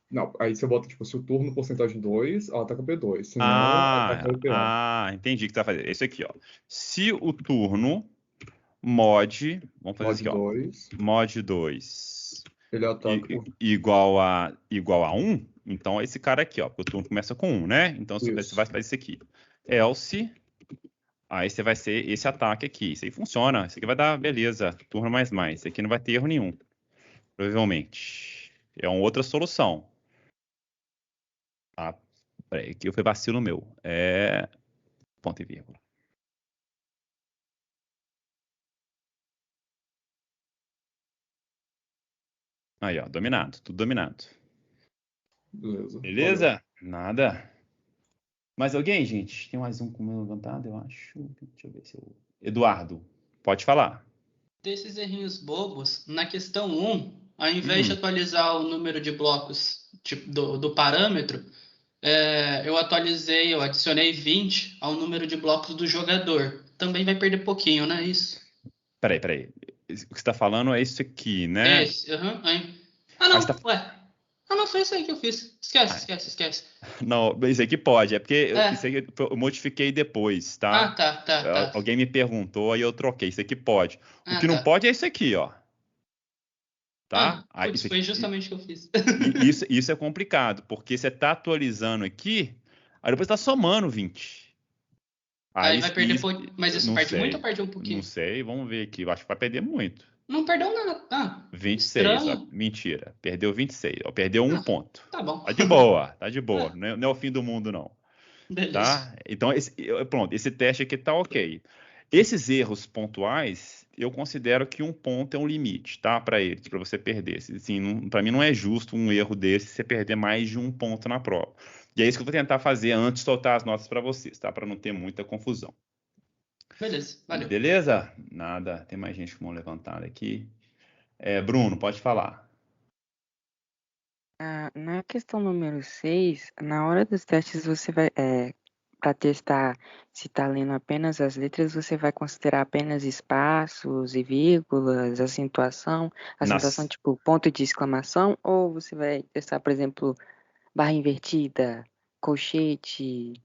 Não, aí você bota, tipo, se o turno porcentagem 2, ela ataca P2. Se não, ataca o PA. Entendi o que tá fazendo. Esse aqui, ó. Se o turno mod, vamos fazer Mod isso aqui, ó. 2, Mod 2 ele ataca o... igual a 1, então é esse cara aqui, ó. Porque o turno começa com 1, né? Então você Isso. vai fazer isso aqui. Else, aí você vai ser esse ataque aqui. Isso aí funciona. Isso aqui vai dar, beleza, turno mais. Isso aqui não vai ter erro nenhum, provavelmente. É uma outra solução. Ah, peraí, aqui foi vacilo meu. É ponto e vírgula. Aí, ó, dominado, tudo dominado. Beleza. Beleza? Nada. Mais alguém, gente? Tem mais um com o meu levantado, eu acho. Deixa eu ver se eu... Eduardo, pode falar. Desses errinhos bobos, na questão 1, ao invés de atualizar o número de blocos tipo, do parâmetro, eu adicionei 20 ao número de blocos do jogador. Também vai perder pouquinho, não é isso? Peraí. O que você está falando é isso aqui, né? Esse, aham. Ah, não, ué. Ah, não, foi isso aí que eu fiz. Esquece. Não, isso aqui pode, é porque É. isso aqui eu modifiquei depois, tá? Ah, tá. Alguém me perguntou, aí eu troquei. Isso aqui pode. O Ah, que não tá. pode é isso aqui, ó. Tá? Ah, putz, foi justamente o que eu fiz. Isso é complicado, porque você tá atualizando aqui, aí depois tá somando 20. Aí vai perder pouco. Mas isso não perde sei, muito ou perde um pouquinho? Não sei, vamos ver aqui. Eu acho que vai perder muito. Não perdeu nada. Ah, 26, ó, estranho. mentira. Perdeu 26, ó, perdeu um ponto. Tá bom. Tá de boa. Não é o fim do mundo, não. Beleza. Tá? Então, pronto, esse teste aqui tá ok. Esses erros pontuais, eu considero que um ponto é um limite, tá? Para eles, para você perder. Assim, para mim não é justo um erro desse você perder mais de um ponto na prova. E é isso que eu vou tentar fazer antes de soltar as notas para vocês, tá? Para não ter muita confusão. Beleza, valeu. Beleza? Nada. Tem mais gente com mão levantada aqui. Bruno, pode falar. Na questão número 6, na hora dos testes você vai, para testar se está lendo apenas as letras, você vai considerar apenas espaços e vírgulas, acentuação tipo ponto de exclamação, ou você vai testar, por exemplo, barra invertida, colchete,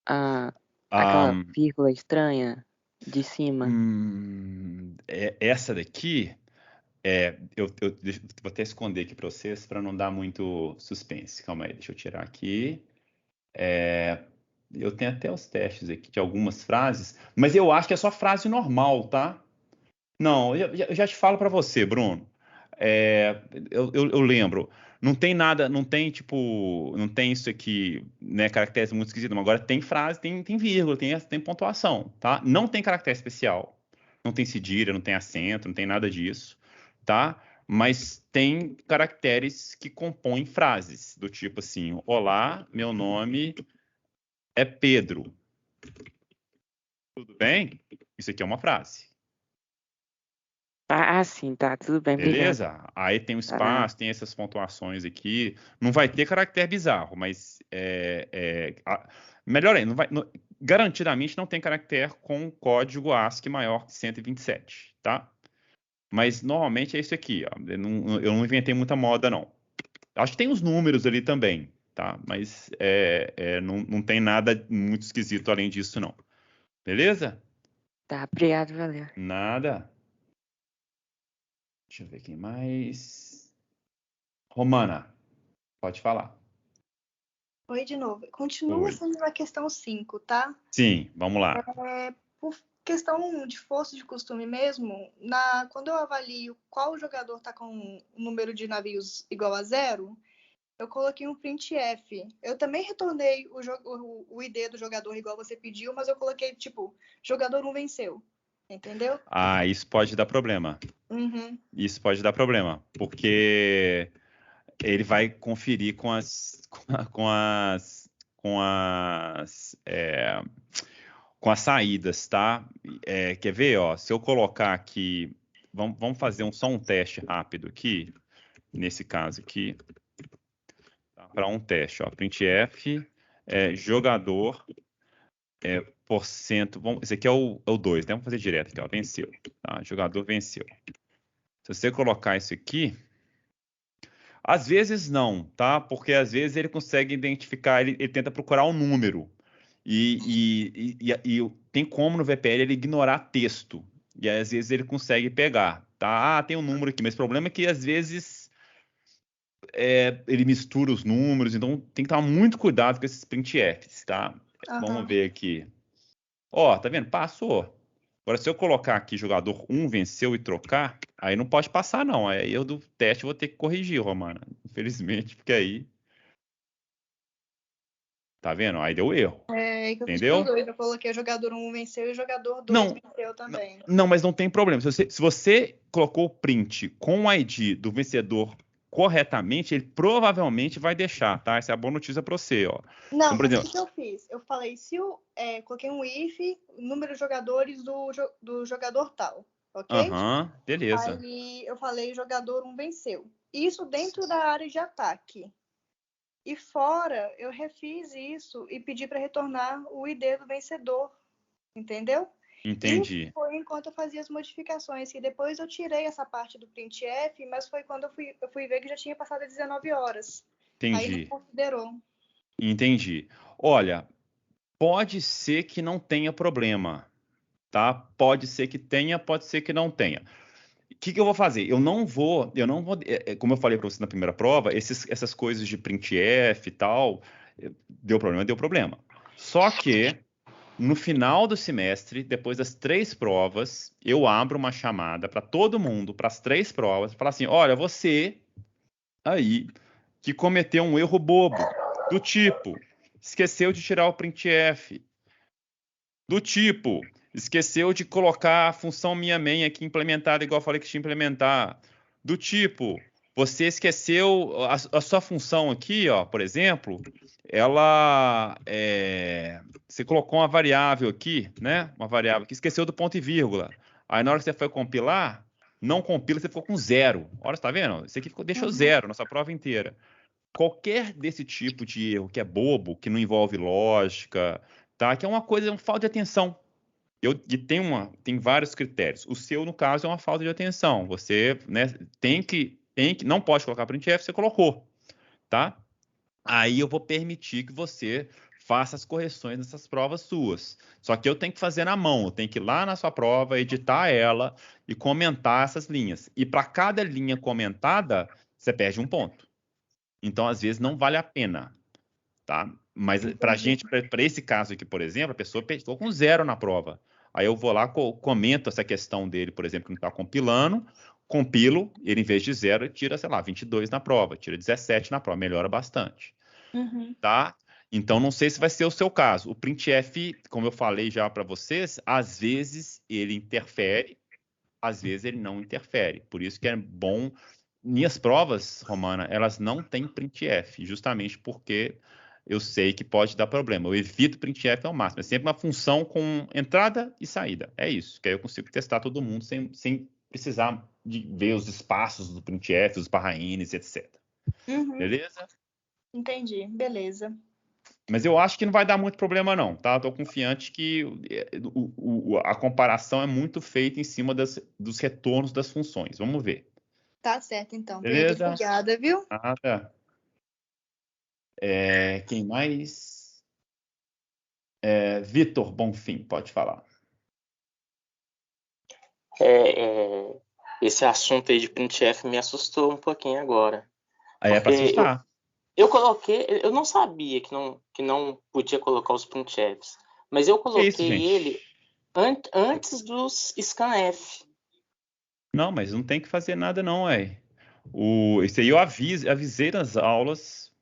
aquela vírgula estranha de cima? Essa daqui... eu vou até esconder aqui para vocês para não dar muito suspense. Calma aí, deixa eu tirar aqui. Eu tenho até os testes aqui de algumas frases, mas eu acho que é só frase normal, tá? Não, eu já te falo para você, Bruno. Eu lembro. Não tem nada, não tem tipo, não tem isso aqui, né? Caracteres muito esquisitos. Mas agora tem frase, tem vírgula, tem pontuação, tá? Não tem caractere especial, não tem cedilha, não tem acento, não tem nada disso, tá? Mas tem caracteres que compõem frases, do tipo assim: olá, meu nome é Pedro. Tudo bem? Isso aqui é uma frase. Sim, tá, tudo bem, Beleza? obrigado. Aí tem o espaço, tem essas pontuações aqui. Não vai ter caractere bizarro, mas melhor ainda, garantidamente não tem caractere com código ASCII maior que 127, tá? Mas normalmente é isso aqui, ó. Eu não inventei muita moda, não. Acho que tem os números ali também, tá? Mas não tem nada muito esquisito além disso, não. Beleza? Tá, obrigado, valeu. Nada. Deixa eu ver quem mais. Romana, pode falar. Oi, de novo. Continua sendo na questão 5, tá? Sim, vamos lá. Por questão de força de costume mesmo, quando eu avalio qual jogador tá com um número de navios igual a 0, eu coloquei um printf. Eu também retornei o ID do jogador igual você pediu, mas eu coloquei, tipo, jogador 1 venceu. Entendeu? Isso pode dar problema. Uhum. Isso pode dar problema, porque ele vai conferir com com as saídas, tá? Quer ver, ó? Se eu colocar aqui, vamos fazer só um teste rápido aqui, nesse caso aqui, tá? Para um teste, ó, printf, jogador, porcento, esse aqui é o 2, né? Vamos fazer direto aqui, ó, venceu, tá? Jogador venceu. Se você colocar isso aqui, às vezes não, tá? Porque às vezes ele consegue identificar, ele tenta procurar um número. E tem como no VPL ele ignorar texto. E aí, às vezes ele consegue pegar, tá? Tem um número aqui, mas o problema é que às vezes ele mistura os números, então tem que tomar muito cuidado com esses printfs, tá? Vamos ver aqui. Ó, tá vendo? Passou. Agora, se eu colocar aqui jogador 1 venceu e trocar, aí não pode passar, não. Aí eu do teste vou ter que corrigir, Romana. Infelizmente, porque aí. Tá vendo? Aí deu erro. Que eu entendeu? fiz dois. Eu coloquei o jogador 1 venceu e o jogador 2 venceu também. Não, mas não tem problema. Se você colocou o print com o ID do vencedor corretamente, ele provavelmente vai deixar, tá? Essa é a boa notícia para você, ó. Não, então, por exemplo, o que eu fiz? Eu falei, coloquei um if, número de jogadores do jogador tal, ok? Beleza. Aí eu falei, jogador 1 venceu. Isso dentro da área de ataque. E fora, eu refiz isso e pedi para retornar o ID do vencedor, entendeu? Entendi. Isso foi enquanto eu fazia as modificações, e depois eu tirei essa parte do printf, mas foi quando eu fui ver que já tinha passado 19 horas. Entendi. Aí não considerou. Entendi. Olha, pode ser que não tenha problema, tá? Pode ser que tenha, pode ser que não tenha. O que eu vou fazer? Eu não vou, como eu falei para você na primeira prova, essas coisas de printf e tal, deu problema. Só que no final do semestre, depois das 3 provas, eu abro uma chamada para todo mundo, para as 3 provas, falar assim: olha, você aí que cometeu um erro bobo, do tipo, esqueceu de tirar o printf, do tipo, esqueceu de colocar a função minha main aqui implementada igual eu falei que tinha que implementar, do tipo, você esqueceu a sua função aqui, ó, por exemplo, ela você colocou uma variável aqui, né? Uma variável que esqueceu do ponto e vírgula. Aí na hora que você foi compilar, não compila, você ficou com 0. Olha, você tá vendo? Isso aqui deixou 0 na sua prova inteira. Qualquer desse tipo de erro que é bobo, que não envolve lógica, tá? Que é uma coisa, é uma falta de atenção. E tem vários critérios. O seu, no caso, é uma falta de atenção. Você, né, não pode colocar printf, você colocou, tá? Aí eu vou permitir que você faça as correções nessas provas suas. Só que eu tenho que fazer na mão, eu tenho que ir lá na sua prova, editar ela e comentar essas linhas. E para cada linha comentada, você perde um ponto. Então, às vezes, não vale a pena, tá? Mas para esse caso aqui, por exemplo, a pessoa ficou com 0 na prova. Aí eu vou lá, comento essa questão dele, por exemplo, que não está compilando, compilo, ele em vez de 0, tira, sei lá, 22 na prova, tira 17 na prova, melhora bastante, tá? Então, não sei se vai ser o seu caso. O printf, como eu falei já para vocês, às vezes ele interfere, às vezes ele não interfere. Por isso que é bom. Minhas provas, Romana, elas não têm printf, justamente porque eu sei que pode dar problema. Eu evito printf ao máximo. É sempre uma função com entrada e saída. É isso, que aí eu consigo testar todo mundo sem precisar de ver os espaços do printf, os barra-ins, etc. Beleza? Entendi, beleza. Mas eu acho que não vai dar muito problema, não, tá? Estou confiante que a comparação é muito feita em cima dos retornos das funções. Vamos ver. Tá certo, então. Beleza? Obrigada, viu? Nada. Quem mais? Vitor Bonfim, pode falar. Esse assunto aí de printf me assustou um pouquinho agora. É para assustar. Eu coloquei, eu não sabia que não podia colocar os printfs, mas eu coloquei ele antes dos scanf. Não, mas não tem que fazer nada não, Isso aí eu avisei nas aulas,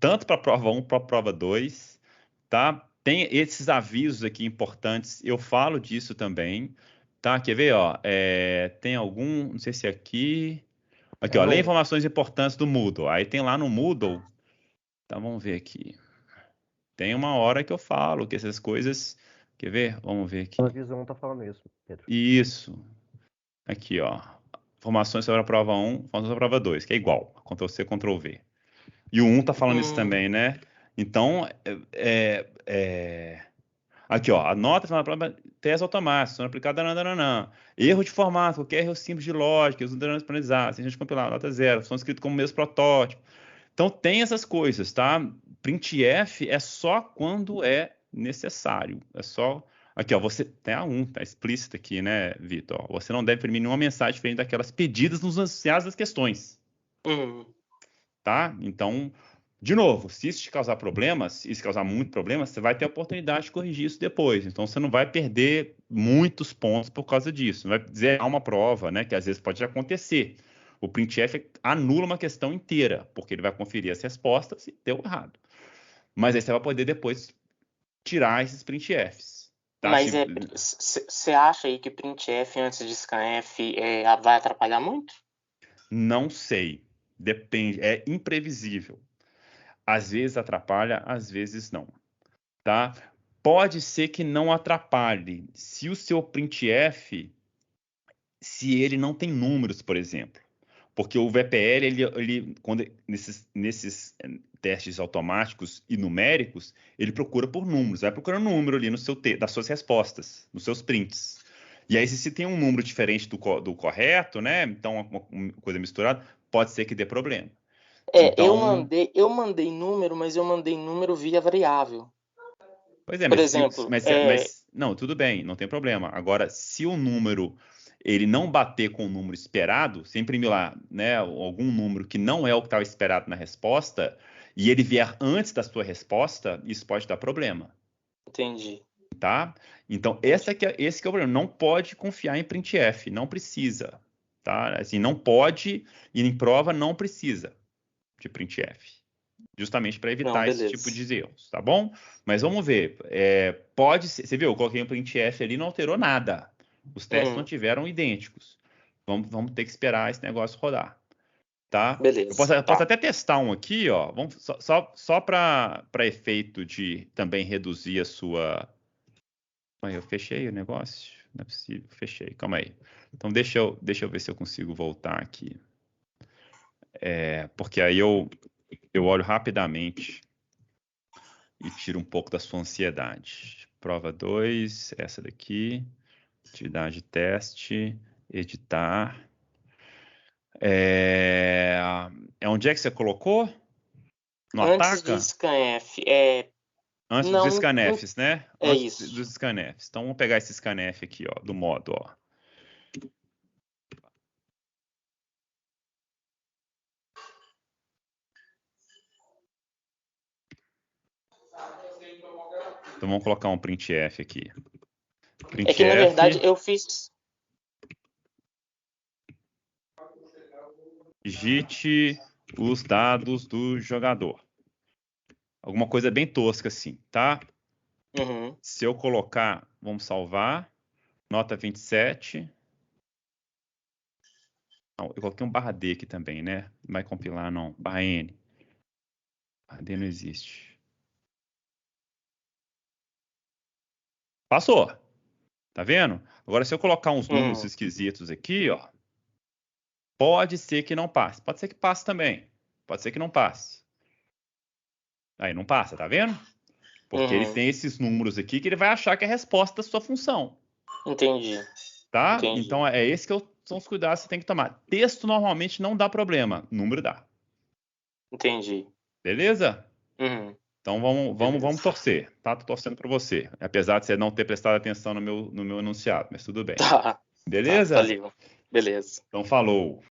tanto para a prova 1 para a prova 2, tá? Tem esses avisos aqui importantes, eu falo disso também, tá? Quer ver, ó? Tem algum, não sei se é aqui... Aqui, ó, lê informações importantes do Moodle. Aí tem lá no Moodle, tá? Vamos ver aqui. Tem uma hora que eu falo que essas coisas... Quer ver? Vamos ver aqui. O aviso 1 tá falando isso, Pedro. Isso. Aqui, ó. Informações sobre a prova 1, informações sobre a prova 2, que é igual. Ctrl+C, Ctrl+V. E o 1 tá falando isso também, né? Então, aqui, ó. A nota na prova tese automática, sendo aplicada, erro de formato, qualquer erro simples de lógica, os dados penalizados, sem a gente compilar, nota 0, são escritos como mesmo protótipo. Então, tem essas coisas, tá? Printf é só quando é necessário. É só... Aqui, ó, você tem a 1, tá explícito aqui, né, Vitor? Você não deve imprimir nenhuma mensagem diferente daquelas pedidas nos enunciados das questões. Tá? Então, de novo, se isso te causar problemas, e se causar muito problemas, você vai ter a oportunidade de corrigir isso depois. Então, você não vai perder muitos pontos por causa disso. Não vai zerar uma prova, né, que às vezes pode acontecer. O printf anula uma questão inteira, porque ele vai conferir as respostas e deu errado. Mas aí você vai poder depois tirar esses printfs. Tá? Mas você acha aí que printf antes de scanf vai atrapalhar muito? Não sei. Depende. É imprevisível. Às vezes atrapalha, às vezes não. Tá? Pode ser que não atrapalhe. Se o seu printf, se ele não tem números, por exemplo. Porque o VPL, ele nesses testes automáticos e numéricos, ele procura por números. Vai procurando um número ali das suas respostas, nos seus prints. E aí, se tem um número diferente do correto, né? Então, uma coisa misturada, pode ser que dê problema. Então, eu mandei número, mas eu mandei número via variável. Pois é, por exemplo, mas não, tudo bem, não tem problema. Agora, se o número ele não bater com o número esperado, se imprimir lá, né, algum número que não é o que estava esperado na resposta, e ele vier antes da sua resposta, isso pode dar problema. Entendi. Tá? Então, esse que é o problema. Não pode confiar em printf, não precisa. Tá? Assim, não pode, e em prova não precisa de printf. Justamente para evitar esse tipo de erros, tá bom? Mas vamos ver. Pode ser, você viu, eu coloquei um printf ali, não alterou nada. Os testes não tiveram idênticos. Vamos ter que esperar esse negócio rodar. Tá? Beleza. Eu posso até testar um aqui, ó. Só para efeito de também reduzir a sua... Eu fechei o negócio? Não é possível, fechei. Calma aí. Então deixa eu ver se eu consigo voltar aqui. Porque aí eu olho rapidamente e tiro um pouco da sua ansiedade. Prova 2, essa daqui. Atividade teste, editar. Onde é que você colocou? No Antes Ataca? de scanf. Antes dos scanfs, né? Isso. Dos scanfs. Então, vamos pegar esse scanf aqui, ó, do modo, ó. Então, vamos colocar um printf aqui. É que, na verdade, eu fiz... Digite os dados do jogador. Alguma coisa bem tosca assim, tá? Se eu colocar, vamos salvar, nota 27. Não, eu coloquei um /D aqui também, né? Não vai compilar, não. /N. /D não existe. Passou. Tá vendo? Agora, se eu colocar uns números esquisitos aqui, ó, pode ser que não passe. Pode ser que passe também. Pode ser que não passe. Aí não passa, tá vendo? Porque ele tem esses números aqui que ele vai achar que é a resposta da sua função. Entendi. Tá? Entendi. Então, esse que são os cuidados que você tem que tomar. Texto normalmente não dá problema. Número dá. Entendi. Beleza? Então, vamos torcer. Tá? Tô torcendo para você. Apesar de você não ter prestado atenção no meu enunciado. Mas tudo bem. Tá. Beleza? Tá, valeu. Beleza. Então, falou.